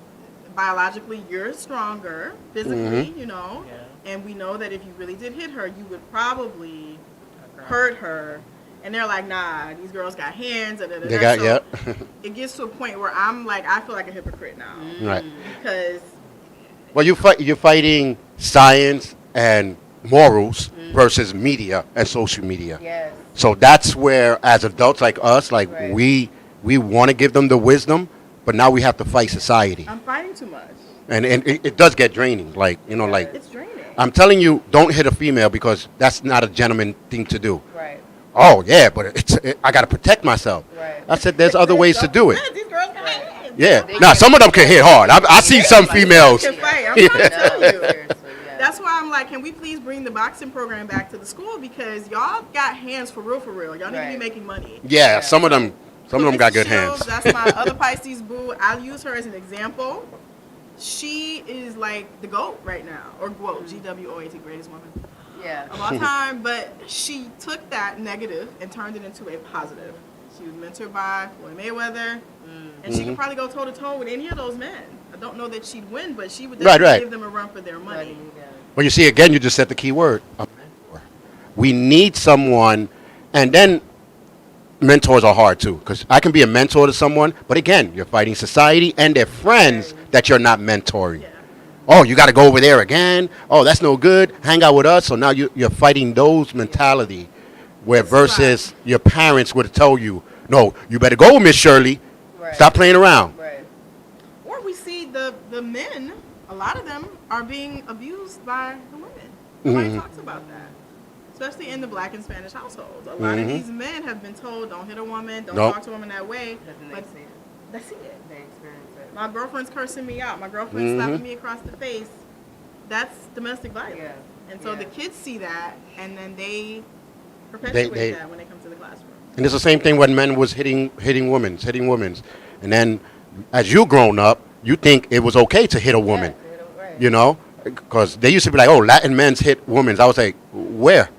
biologically you're stronger physically, you know, and we know that if you really did hit her, you would probably hurt her. And they're like, nah, these girls got hands. Da, da, da, They da. got, So yep. it gets to a point where I'm like, I feel like a hypocrite now Right. because Well, you're fighting science and morals versus media and social media. Yes. So that's where, as adults like us, like Right. we want to give them the wisdom, but now we have to fight society, I'm fighting too much. and it does get draining. Like like It's draining. I'm telling you, don't hit a female because that's not a gentleman thing to do. Right. Oh yeah, but I got to protect myself. Right. I said there's other ways to do it. Yeah, these girls got hands. Yeah, They now can- some of them can hit hard. I see some females. Can fight. I'm Yeah. trying to tell you. Seriously, yeah. That's why I'm like, can we please bring the boxing program back to the school because y'all got hands for real, for real. Y'all need to be Right. making money. Yeah, some of them got Mrs. good Shields, hands. That's my other Pisces boo. I'll use her as an example. she is like the GOAT right now, or GWOAT, GWOAT, greatest woman Yeah. of all time. But she took that negative and turned it into a positive. She was mentored by Floyd Mayweather, and she could probably go toe to toe with any of those men. I don't know that she'd win, but she would definitely give them a run for their money. Well, you see, again, you just said the key word. A mentor. We need someone, and then mentors are hard too, because I can be a mentor to someone, but again, you're fighting society and their friends that you're not mentoring. Yeah. Oh, you got to go over there again. Oh, that's no good. Hang out with us. So now you're fighting those mentality, where versus your parents would tell you, no, you better go, Miss Shirley. Right. Stop playing around. Right. Or we see the men, a lot of them are being abused by the women. Nobody talks about that. Especially in the Black and Spanish households. A lot of these men have been told, don't hit a woman, don't talk to a woman that way. But then they see it. They see it. They experience it. My girlfriend's cursing me out. My girlfriend's slapping me across the face. That's domestic violence. Yeah. And so Yeah. the kids see that, and then they perpetuate They- that when they come to the classroom. And it's the same thing when men was hitting women. And then as you grown up, you think it was okay to hit a woman, Yeah, they don't- right. you know? Because they used to be like, oh, Latin men's hit women. I was like, where?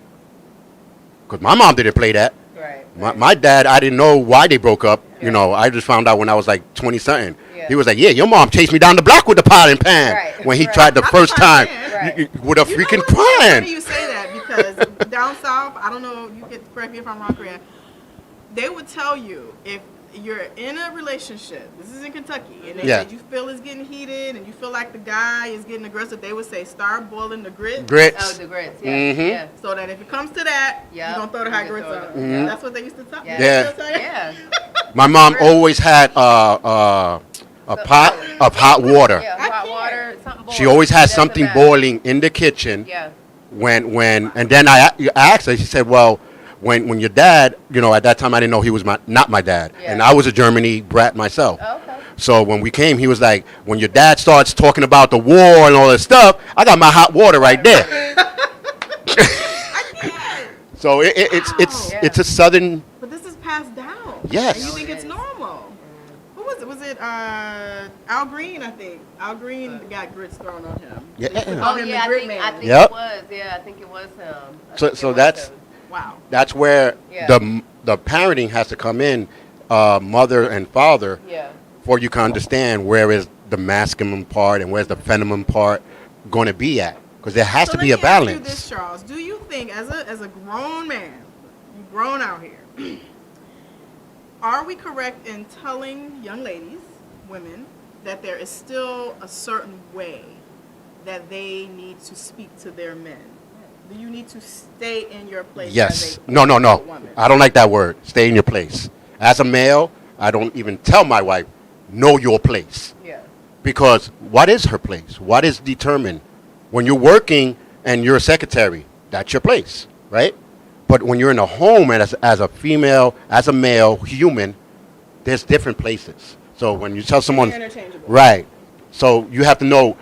Because my mom didn't play that. Right. My dad, I didn't know why they broke up. Yeah. You know, I just found out when I was like 20-something. Yeah. He was like, yeah, your mom chased me down the block with the pot and pan Right. when he Right. tried the Not first the pot time and pan. Right. with a You know freaking what's so pan. funny you say that because down south, I don't know, you can correct me if I'm wrong, Korea, they would tell you if you're in a relationship, this is in Kentucky, and Yeah. you feel it's getting heated and you feel like the guy is getting aggressive, they would say start boiling the grits. Oh, Grits. the grits. Yeah. Mhm. Yeah. So that if it comes to that, Yep. you're going to throw the hot You can grits throw on. it. Mhm. That's what they used to tell me. Yeah. Yeah. They still tell you? Yeah. My mom always had a pot of hot water. Yeah. I Hot can't. water. Something boiling. She always had Doesn't something matter. boiling in the kitchen. Yeah. When and then I asked her. She said, "Well, when your dad, you know, at that time I didn't know he was not my dad, Yeah. and I was a Germany brat myself. Oh, okay. So when we came, he was like, when your dad starts talking about the war and all this stuff, I got my hot water right there. So Yeah. it's a southern. But this is passed down. Yes. And you think It it's is. normal. Who was it? Was it Al Green, I think? Al Green got grits thrown on him. Yeah. They used to Oh call him yeah, the I grit think man. it Yep. was. Yeah, I think it was him. I So think it so was that's him. Wow. that's where Yeah. the parenting has to come in, mother and father, Yeah. for you can understand where is the masculine part and where's the feminine part going to be at, because there has So to let be a me ask you this, balance. Charles. Do you think, as a grown man, you've grown out here, are we correct in telling young ladies, women, that there is still a certain way that they need to speak to their men? Do you need to stay in your place? Yes. As a No. woman? I don't like that word. Stay in your place. As a male, I don't even tell my wife, know your place. Yeah. Because what is her place? What is determined? When you're working and you're a secretary, that's your place, right? But when you're in a home and as a female, as a male human, there's different places. So when you tell someone, They're interchangeable. right? So you have to know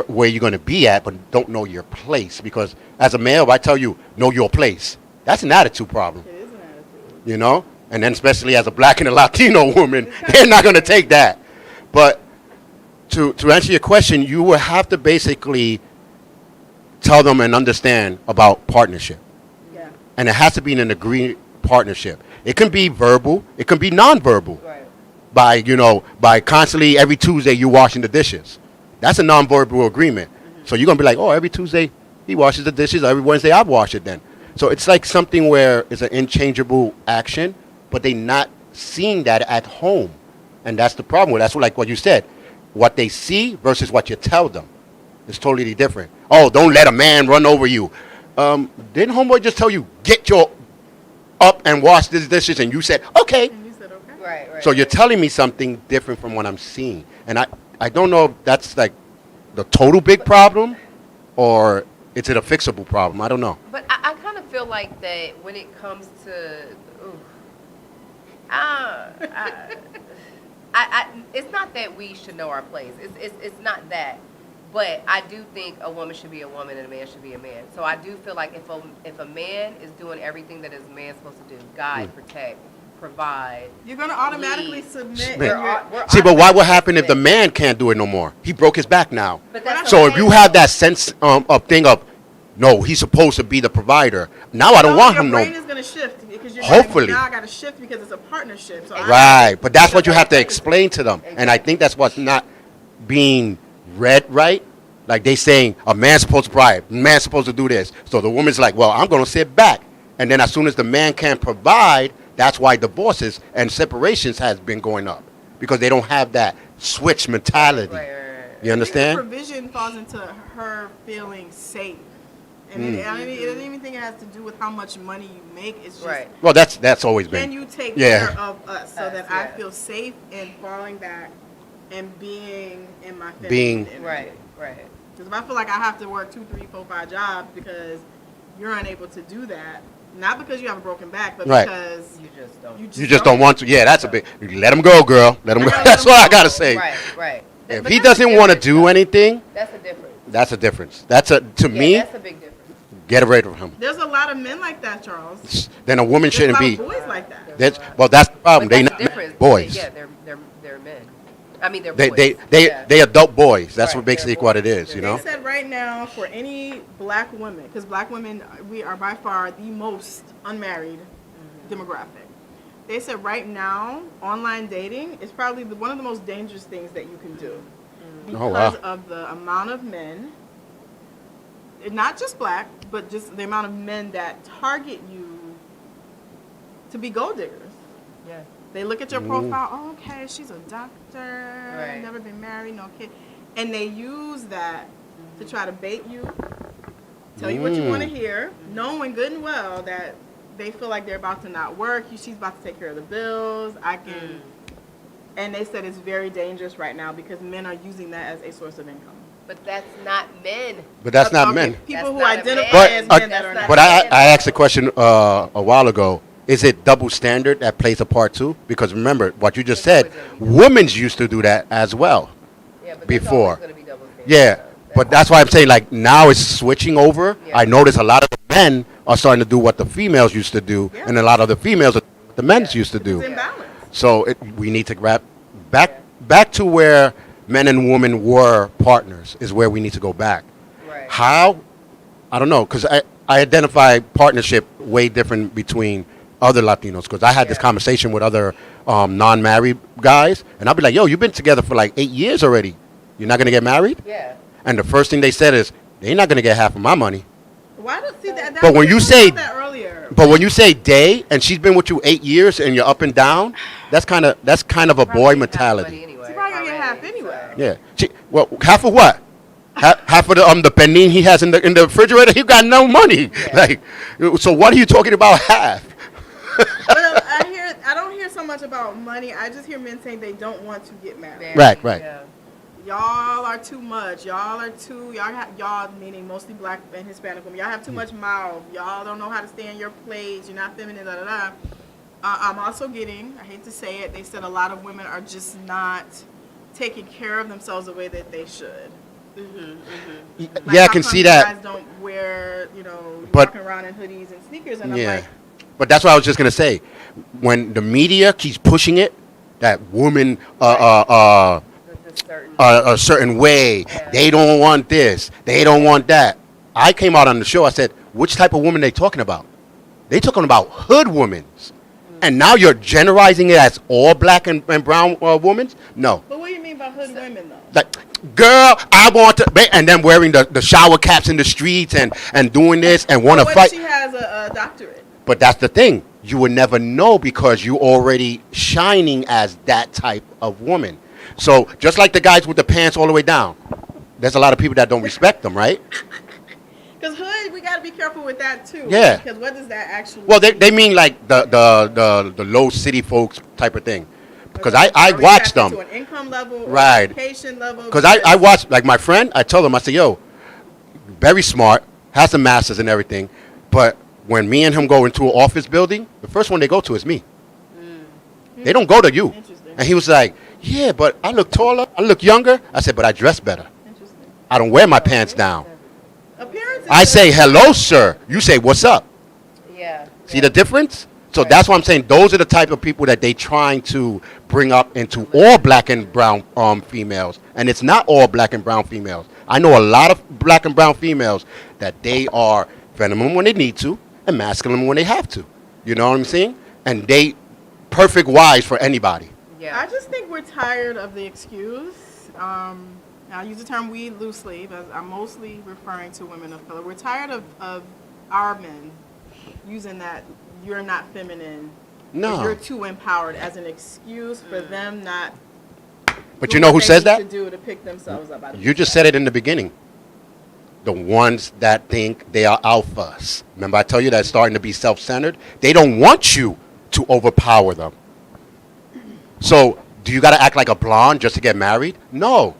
where you're going to be at, but don't know your place. Because as a male, if I tell you, know your place, that's an attitude problem. It is an attitude. You know, and then especially as a black and a Latino woman, they're not going to take that. But to answer your question, you will have to basically tell them and understand about partnership, Yeah. and it has to be an agreed partnership. It can be verbal, it can be nonverbal. Right. By constantly every Tuesday you washing the dishes. That's a nonverbal agreement. So you're gonna be like, oh, every Tuesday he washes the dishes, every Wednesday I wash it then. So it's like something where it's an inchangeable action, but they not seeing that at home. And that's the problem. That's like what you said. What they see versus what you tell them is totally different. Oh, don't let a man run over you. Didn't homeboy just tell you, get your up and wash these dishes, and you said, okay. And you said, okay. Right. Right. So you're telling me something different from what I'm seeing. And I don't know if that's like the total big problem or is it a fixable problem? I don't know. But I kind of feel like that when it comes to, it's not that we should know our place. It's not that. But I do think a woman should be a woman and a man should be a man. So I do feel like if a man is doing everything that a man's supposed to do, guide, protect, provide. You're gonna automatically We- submit. We're and you're- We're See, but what would automatically happen if the submit. man can't do it no more? He broke his back now. But that's So okay. if you have that sense of thing of, no, he's supposed to be the provider. Now I don't want him Your no. brain is gonna shift because you're Hopefully. now I gotta shift because it's a partnership. So Right, but that's what you have to explain to them, and I think that's what's not being read right. Like they saying a man's supposed to provide, man's supposed to do this. So the woman's like, well, I'm going to sit back, and then as soon as the man can't provide, that's why divorces and separations has been going up because they don't have that switch mentality. Right. You understand? Provision falls into her feeling safe, and it, I mean, it doesn't even think it has to do with how much money you make. It's just Right. Well, that's always can been. you take Yeah. care of us so Us, that I yeah. feel safe in falling back and being in my feminine Being- energy. Right. Because if I feel like I have to work 2, 3, 4, 5 jobs because you're unable to do that, not because you have a broken back, but Right. because You just don't. You just don't want to. Yeah, that's a big. Let him go, girl. Let him I go. gotta let That's him what I go. gotta say. Right. If But he that's the doesn't want to difference, do though. anything, That's a difference. that's a difference. That's a to Yeah, me. that's a big difference. Get rid of him. There's a lot of men like that, Charles. Then a woman There's a shouldn't lot be. of boys like that. That's well, that's the problem. But They that's not the difference. boys. Yeah, they're men. I mean, they're They boys. they Yeah. they adult boys. That's Right, what basically they're what it boys. is. You They're know. They said right now for any black woman, because black women, we are by far the most unmarried demographic. They said right now, online dating is probably one of the most dangerous things that you can do because Oh, wow. of the amount of men, not just black, but just the amount of men that target you to be gold diggers. Yeah. They look at your profile. Oh, okay, she's a doctor. Right. Never been married, no kid, and they use that to try to bait you, tell you what you want to hear, knowing good and well that they feel like they're about to not work. She's about to take care of the bills. I can, and they said it's very dangerous right now because men are using that as a source of income. But that's not men. But that's not Okay, men. People That's who not a identify But, as uh, men that are that's not. But I asked a question a while ago. Is it double standard that plays a part too? Because remember what you just There's said. always gonna be Women's used to do that as well. Yeah, but Before. There's always gonna be double standards, Yeah, though. but that's why I'm saying like now it's switching over. Yeah. I notice a lot of the men are starting to do what the females used to do, Yeah. and a lot of the females are what the men's used to It's do. imbalance. So we need to grab back to where men and women were partners is where we need to go back. Right. How? I don't know, because I identify partnership way different between other Latinos, because I had this Yeah. conversation with other non-married guys, and I'll be like, yo, you've been together for like 8 years already. You're not going to get married? Yeah. And the first thing they said is, they're not going to get half of my money. Why don't see that? But when you we say- talked about that earlier. But when you say day, and she's been with you 8 years, and you're up and down, that's kind of a Probably boy half mentality. money anyway, She's probably gonna get half already, anyway. so. Yeah. Well, half of what? Half of the penine he has in the refrigerator. He got no money. Yeah. Like, so what are you talking about half? But I don't hear so much about money. I just hear men saying they don't want to get married. Right, right. Yeah. Y'all are too much. Y'all meaning mostly black and Hispanic women. Y'all have too much mouth. Y'all don't know how to stay in your place. You're not feminine. Da da da. I'm also getting. I hate to say it. They said a lot of women are just not taking care of themselves the way that they should. Like, Yeah, I how can come see you that. guys don't wear, But- walking around in hoodies and sneakers, and Yeah. I'm like, But that's what I was just gonna say. When the media keeps pushing it, that women The certain. a certain way, Yeah. they don't want this, they don't want that. I came out on the show. I said, which type of woman they talking about? They talking about hood women. And now you're generalizing it as all black and brown women? No. but what do you mean by hood women though? Like, girl, I want to, and then wearing the shower caps in the streets and doing this and want to What fight. if she has a doctorate? But that's the thing. You would never know because you already shining as that type of woman. So just like the guys with the pants all the way down, there's a lot of people that don't respect them, right? Because hood, we got to be careful with that too. Yeah. Because what does that actually? Well, mean? they mean like the low city folks type of thing. Because I Are we watch tapped them. into an income level, or Right. education level. Because I watch, like my friend, I told him, I said, yo, very smart, has a master's and everything, but when me and him go into an office building, the first one they go to is me. They don't go to you. Interesting. And he was like, yeah, but I look taller, I look younger. I said, but I dress better. Interesting. I don't wear my pants down. Appearance. I say, hello, sir. You say, what's up? Yeah. See the difference? So that's why I'm saying those are the type of people that they trying to bring up into all black and brown females, and it's not all black and brown females. I know a lot of black and brown females that they are feminine when they need to and masculine when they have to. You know what I'm saying? And they perfect wives for anybody. Yeah. I just think we're tired of the excuse. I use the term "we" loosely, but I'm mostly referring to women of color. We're tired of our men using that "you're not feminine," No. "you're too empowered" as an excuse for them not. But doing you know what who they says need that? To do to pick themselves up. Out of You just said it in the beginning. The ones that think they are alphas. Remember, I tell you that's starting to be self-centered. They don't want you to overpower them. So, do you got to act like a blonde just to get married? No.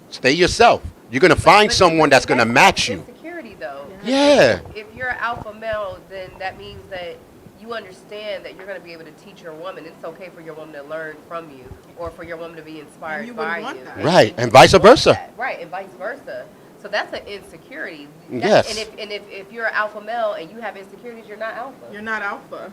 Stay yourself. You're going to find someone that's going to match you. Insecurity, though. Yeah. If you're an alpha male, then that means that you understand that you're going to be able to teach your woman. It's okay for your woman to learn from you, or for your woman to be inspired you by wouldn't want you. that. Right, you and vice wouldn't want versa. that. Right, and vice versa. So that's an insecurity. Yes. And if you're an alpha male and you have insecurities, you're not alpha. You're not alpha.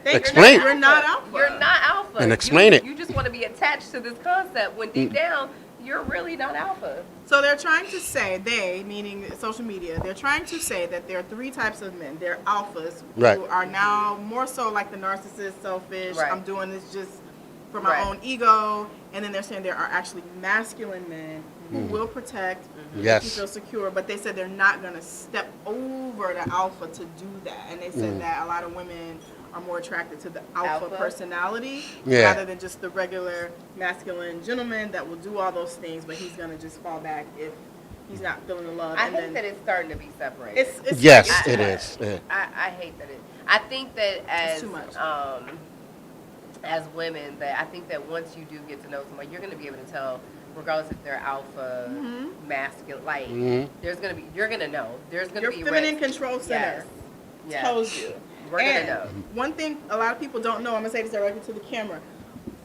Explain. You're not alpha. You're not alpha. And explain it. You just want to be attached to this concept when deep down you're really not alpha. So they're trying to say, they, meaning social media, they're trying to say that there are three types of men. They're alphas Right. who are now more so like the narcissist, selfish, Right. I'm doing this just for my Right. own ego. And then they're saying there are actually masculine men who will protect, make you Yes. feel secure, but they said they're not going to step over the alpha to do that. And they said that a lot of women are more attracted to the alpha Alpha? personality Yeah. rather than just the regular masculine gentleman that will do all those things, but he's gonna just fall back if he's not feeling the love. I and hate then that it's starting to be separated. it's Yes, it's too it much. is. Yeah. I hate that it. I think that as too much. as women, that I think that once you do get to know somebody, you're going to be able to tell, regardless if they're alpha, masculine. Like there's going to be, you're going to know. There's going to Your be feminine red- control center Yes. tells you. We're gonna And know. one thing a lot of people don't know, I'm gonna say this directly to the camera.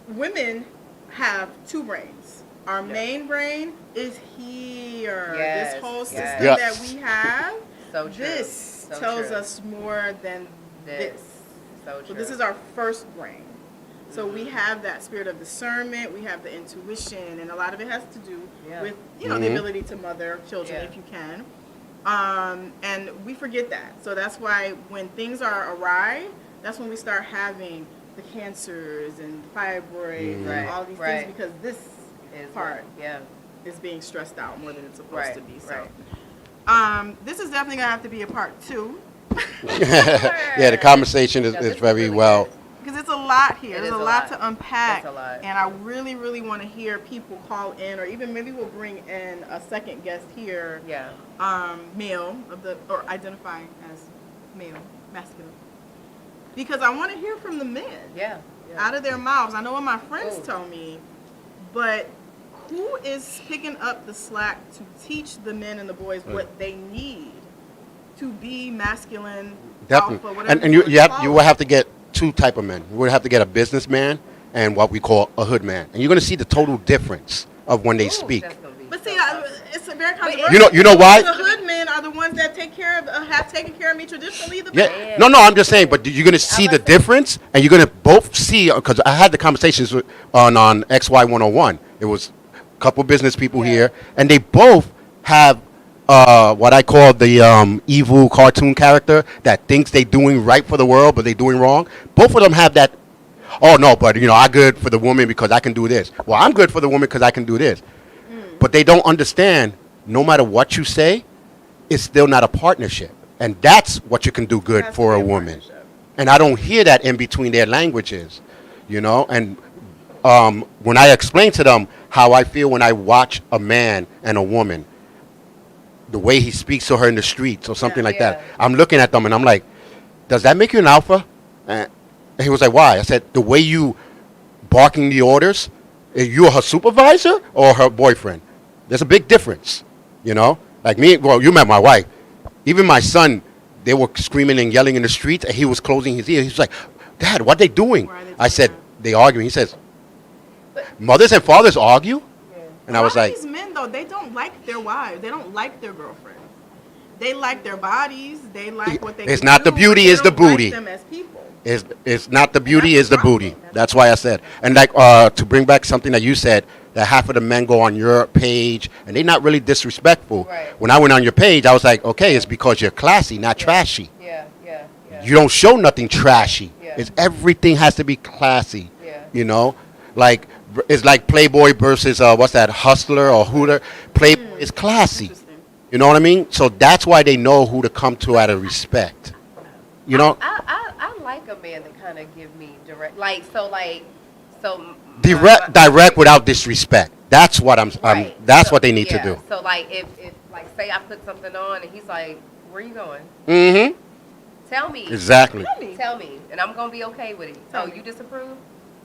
Women have two brains. Our main brain is here. Yes, This whole system yes. Yeah. that we have. So true. This So tells true. us more than this. So true. So this is our first brain. So we have that spirit of discernment, we have the intuition, and a lot of it has to do Yeah. with, the ability to mother children Yeah. if you can. And we forget that. So that's why when things are awry, that's when we start having the cancers and fibroids Right, and all these right. things, because this Is part Yeah. is being stressed out more than it's supposed Right, to be. So right. this is definitely gonna have to be a part 2. Yeah, the conversation Yeah, is this is very really well. good. Because it's a lot here. It There's is a a lot lot. to unpack. It's a lot. And I really, really want to hear people call in, or even maybe we'll bring in a second guest here, Yeah. male, or identifying as male, masculine. Because I want to hear from the men, Yeah. out of their mouths. I know what my friends Ooh. tell me, but who is picking up the slack to teach the men and the boys what they need to be masculine, alpha, Definitely. whatever And you you wanna have you call will it. have to get two type of men. You would have to get a businessman and what we call a hood man. And you're going to see the total difference of when they Ooh, speak. that's gonna be But so see, tough. it's a very it- controversial. You know why? The hood men are the ones that take care of, have taken care of me traditionally. The Yeah. No, I'm just saying, but you're going to see the difference, and you're going to both see, because I had the conversations on XY 101. It was a couple business people here, and they both have what I call the evil cartoon character that thinks they're doing right for the world, but they're doing wrong. Both of them have that, oh, no, but, I'm good for the woman because I can do this. Well, I'm good for the woman because I can do this. But they don't understand, no matter what you say, it's still not a partnership. And that's what you can do good Has to for be a a woman. partnership. And I don't hear that in between their languages, And when I explain to them how I feel when I watch a man and a woman, the way he speaks to her in the streets or something like that, Yeah. I'm looking at them and I'm like, does that make you an alpha? And he was like, why? I said, the way you barking the orders, are you her supervisor or her boyfriend? There's a big difference, Like me, well, you met my wife. Even my son, they were screaming and yelling in the streets, and he was closing his ears. He was like, Dad, what they doing? Why are they I doing said, that? they arguing. He says, mothers and fathers argue? And I was like, these men though, they don't like their wives. They don't like their girlfriends. They like their bodies. They like what they. It's can not the do, beauty, but they it's the don't like booty. them as people. It's not the beauty, it's the booty. That's why I said. And like to bring back something that you said, that half of the men go on your page and they're not really disrespectful. Right. When I went on your page, I was like, okay, it's because you're classy, not trashy. Yeah. You don't show nothing trashy. Yeah. It's everything has to be classy. Yeah. You know, like it's like Playboy versus what's that, Hustler or Hooter. Playboy is classy. Interesting. You know what I mean? So that's why they know who to come to out of respect. You know, I like a man that kind of give me direct, direct without disrespect. That's what Right. that's So, what they need yeah. to do. So like if like say I put something on and he's like, where you going? Mm-hmm. Tell me. Exactly. Tell me, and I'm gonna be okay with it. Tell Oh, me. you disapprove?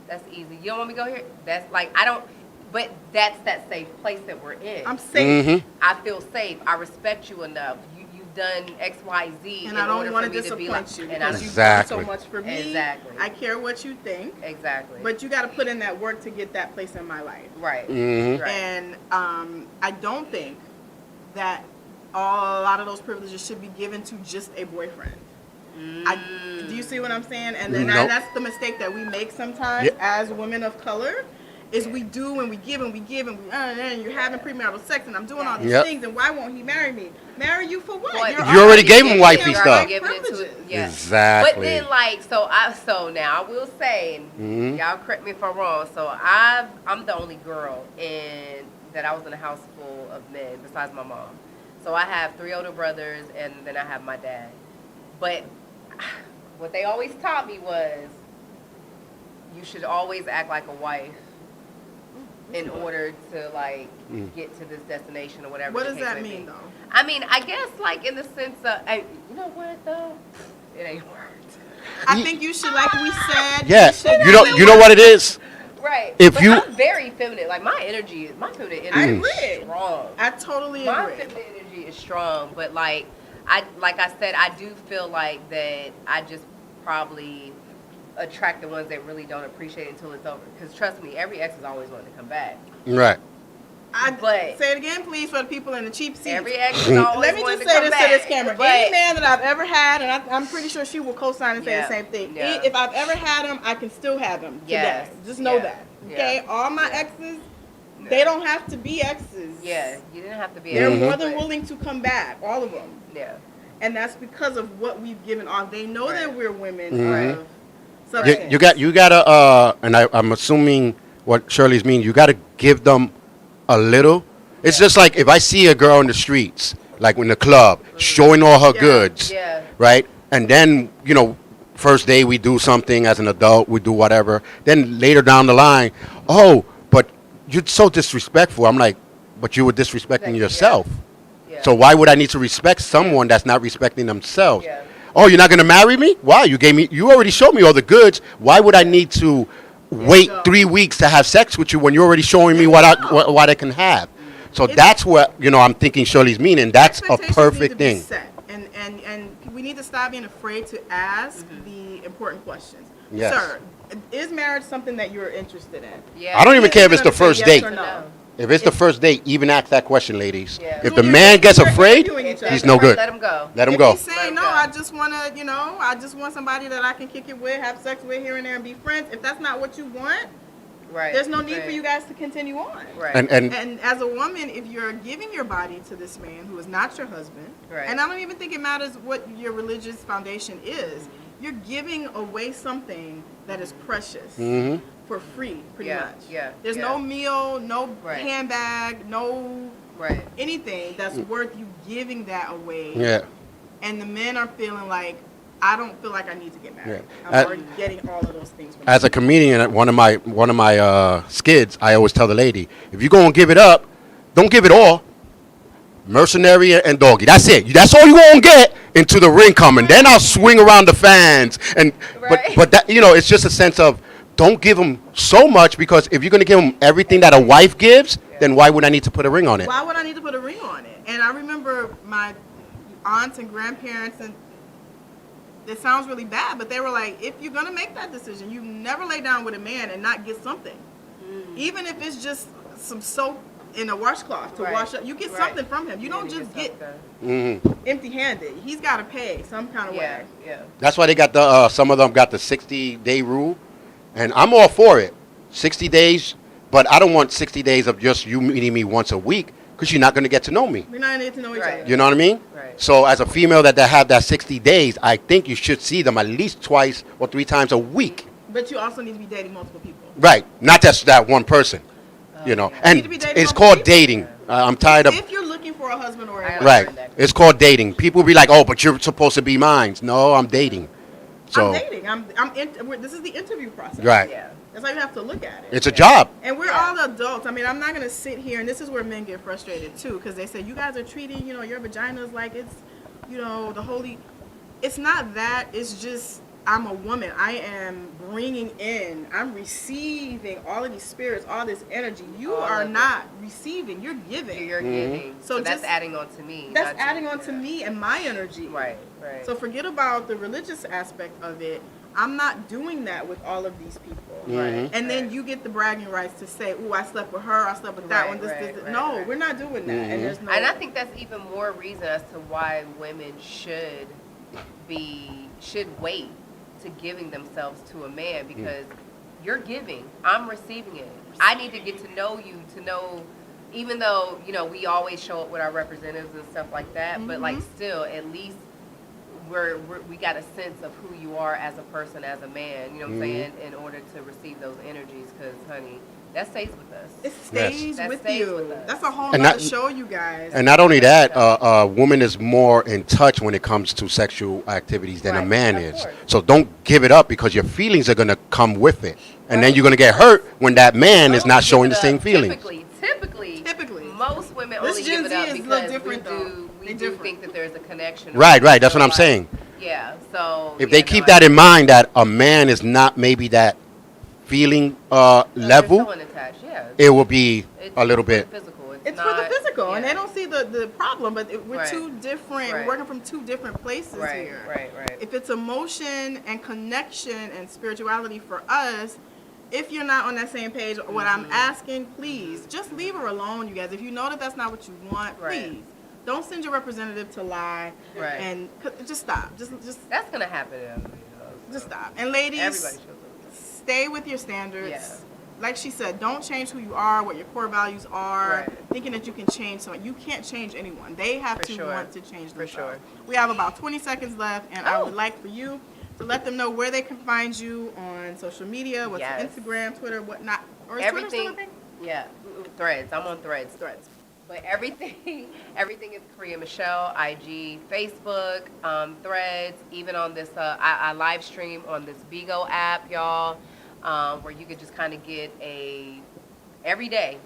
That's easy. You don't want me to go here? That's like I don't. But that's that safe place that we're in. I'm safe. Mm-hmm. I feel safe. I respect you enough. You've done X, Y, Z. And in I don't order want for to me to be disappoint like, you and I because don't- you've done Exactly. so much for me. Exactly. I care what you think, exactly. but you got to put in that work to get that place in my life. right. Mhm. Right. And I don't think that a lot of those privileges should be given to just a boyfriend. Do you see what I'm saying? And then Nope. that's the mistake that we make sometimes Yeah. as women of color. Is we do and we give and we give and you're having premarital sex and I'm doing all these Yep. things and why won't he marry me? Marry you for what? What? You already gave him giving wifey him stuff. Giving it to, privileges. yeah. Exactly. But then, like, so now I will say, and Mhm. y'all correct me if I'm wrong. So I'm the only girl that I was in a house full of men besides my mom. So I have 3 older brothers, and then I have my dad. But what they always taught me was, you should always act like a wife in order to like get to this destination or whatever. What the does case that may mean be. though? I mean, I guess like in the sense of, you know what though, it ain't worked. I think you should, like we said. Yeah. should You know what it is? Right. If but you- I'm very feminine. Like my feminine energy I is agree. strong. I totally My agree. feminine energy is strong, but like I said, I do feel like that I just probably attract the ones that really don't appreciate it until it's over. Because trust me, every ex is always wanting to come back. Right. But- say it again, please, for the people in the cheap seats. Every ex is always Let me wanting just to say come this back. to this camera. But- Any man that I've ever had, and I'm pretty sure she will co-sign and say Yeah. the same thing. Yeah. If I've ever had him, I can still have him Yes. today. Just know Yeah. that. Okay? Yeah. All my Yeah. exes, they don't have to be exes. Yeah, you didn't have to be. They're an ex, more than but- willing to come back, all of them. Yeah. And that's because of what we've given off. They know Right. that we're women Mhm. of substance. You gotta and I'm assuming what Shirley's mean. You gotta give them a little. It's just like if I see a girl in the streets, like in the club, showing all her Yeah. goods, Yeah. right? And then first day we do something as an adult, we do whatever. Then later down the line, oh, but you're so disrespectful. I'm like, but you were disrespecting Yeah. yourself. Yeah. So why would I need to respect someone that's not respecting themselves? Yeah. Oh, you're not gonna marry me? Why? You already showed me all the goods. Why would I need to wait go. 3 weeks to have sex with you when you're already showing me what I can have? So that's what I'm thinking Shirley's meaning. That's a Expectations perfect need to be thing. set. And we need to stop being afraid to ask the important questions. Yes. Sir, is marriage something that you're interested in? Yeah. I don't even You're care if it's the gonna say first yes date. or no. If it's the first date, even ask that question, ladies. Yeah. If No, the you're- man gets you're afraid, interviewing each other. he's no good. Let him go. Let him If go. he's saying, Let no, him go. I just want to, I just want somebody that I can kick it with, have sex with here and there and be friends. If that's not what you want, Right. there's no need right. for you guys to continue on. Right. And And as a woman, if you're giving your body to this man who is not your husband, Right. and I don't even think it matters what your religious foundation is, you're giving away something that is precious Mhm. for free, pretty Yeah, much. yeah, There's yeah. no meal, no Right. handbag, no right. anything that's worth you giving that away. yeah. And the men are feeling like, I don't feel like I need to get married. Yeah. I'm already getting all of those things from As a comedian at one of my skids, I always tell the lady, if you're gonna give it up, don't give it all. Mercenary and doggy. That's it. That's all you gonna get into the ring coming. Then I'll swing around the fans Right. but that it's just a sense of don't give them so much, because if you're gonna give them everything that a wife gives, then why would I need to put a ring on it? Why would I need to put a ring on it? And I remember my aunts and grandparents, and it sounds really bad, but they were like, if you're gonna make that decision, you never lay down with a man and not get something. Even if it's just some soap in a washcloth to Right. wash up. You get Right. something from him. You Yeah, don't just get something. empty-handed. He's got to pay some kind of Yeah, way. yeah. That's why they got the some of them got the 60-day rule, and I'm all for it. 60 days, but I don't want 60 days of just you meeting me once a week because you're not going to get to know me. We're not going to get to know each Right. other. You know what I mean? Right. So as a female that have that 60 days, I think you should see them at least twice or 3 times a week. But you also need to be dating multiple people. Right. Not just that one person. You know, yeah. and You need to be dating it's multiple called people. dating. I'm tired of. If you're looking for a husband or a I wife, Right. learned that. It's called dating. People be like, "Oh, but you're supposed to be mine." No, I'm dating. So I'm dating. This is the interview process. Right. Yeah. That's how you have to look at it. it's a job. And we're Yeah. all adults. I mean, I'm not going to sit here, and this is where men get frustrated too, because they say, you guys are treating, your vaginas like it's, the holy. It's not that. It's just, I'm a woman. I am I'm receiving all of these spirits, all this energy. You All are of it. not receiving, you're giving. You're giving. So So that's just- adding on to me. That's not adding you. on to Yeah. me and my energy. Right, right. So forget about the religious aspect of it. I'm not doing that with all of these people. Right. And then right. you get the bragging rights to say, "Ooh, I slept with her. I slept with that Right, one." This, right, this. right, No, right. we're not doing that. And there's no. And I think that's even more reason as to why women should wait to giving themselves to a man, because you're giving, I'm receiving it. I need to get to know you to know, even though we always show up with our representatives and stuff like that, but like still, at least we got a sense of who you are as a person, as a man. You know what I'm saying? In order to receive those energies, because honey, that stays with us. it stays That with stays you. with us. That's a whole And nother that- show, you guys. And not only that, a woman is more in touch when it comes to sexual activities than a Right, man of is. course. So don't give it up because your feelings are going to come with it. And then you're going to get hurt when that man is Don't not give showing it the same up. feelings. Typically. most women This only Gen give it Z up is a little because different, though. we They do different. think that there's a connection. Right, right. That's So, what I'm like, saying. Yeah. So If they keep that in mind, that a man is not maybe that feeling level, attached, yeah. it will be It's a little for the bit. physical. It's for the not- physical, and yeah. they don't see the problem. But we're Right. two different. Right. We're working from two different places Right, here. right, right. If it's emotion and connection and spirituality for us, if you're not on that same page, what I'm asking, please just leave her alone, you guys. If you know that that's not what you want, Right. please don't send your representative to lie. Right. And just stop. Just That's gonna happen. just stop. And ladies, Everybody shows up. stay with your standards. Yeah. Like she said, don't change who you are, what your core values are, Right. thinking that you can change someone. You can't change anyone. They have For to sure. want to change For themselves. sure. We have about 20 seconds left, and I Oh. would like for you to let them know where they can find you on social media, what's Yes. Instagram, Twitter, whatnot. Or is Twitter still a Everything. thing? Yeah. Threads. I'm on Threads. But everything is Korea Michelle, IG, Facebook, Threads, even on this, I live stream on this Bigo app, y'all, where you could just kind of get every day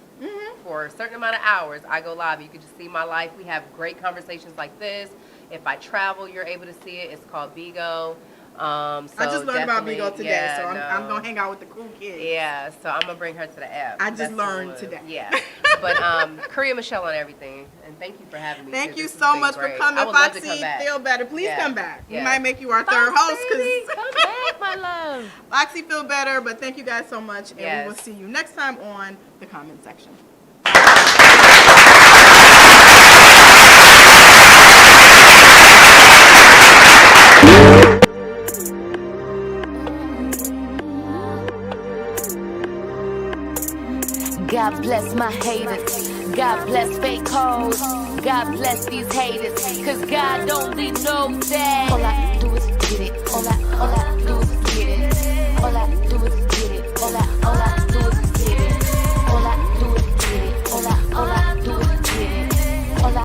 for a certain amount of hours, I go live. You can just see my life. We have great conversations like this. If I travel, you're able to see it. It's called Bigo. So I just learned about definitely- Bigo today, yeah, so I'm no. going to hang out with the cool kids. Yeah, so I'm gonna bring her to the app. I just That's the learned one. today. Yeah, but Korea Michelle on everything, and thank you for having me. Thank too. you This has so been much for great. coming, I would love to Foxy. come back. Feel better. Please Yeah, come back. We yeah. might make you our third host Baby, because come back, my love. Foxy feel better. But thank you guys so much, and Yes. we will see you next time on the comment section. God bless my haters. God bless fake hoes. God bless these haters. Cause God only knows that. All I do is get it. All I do is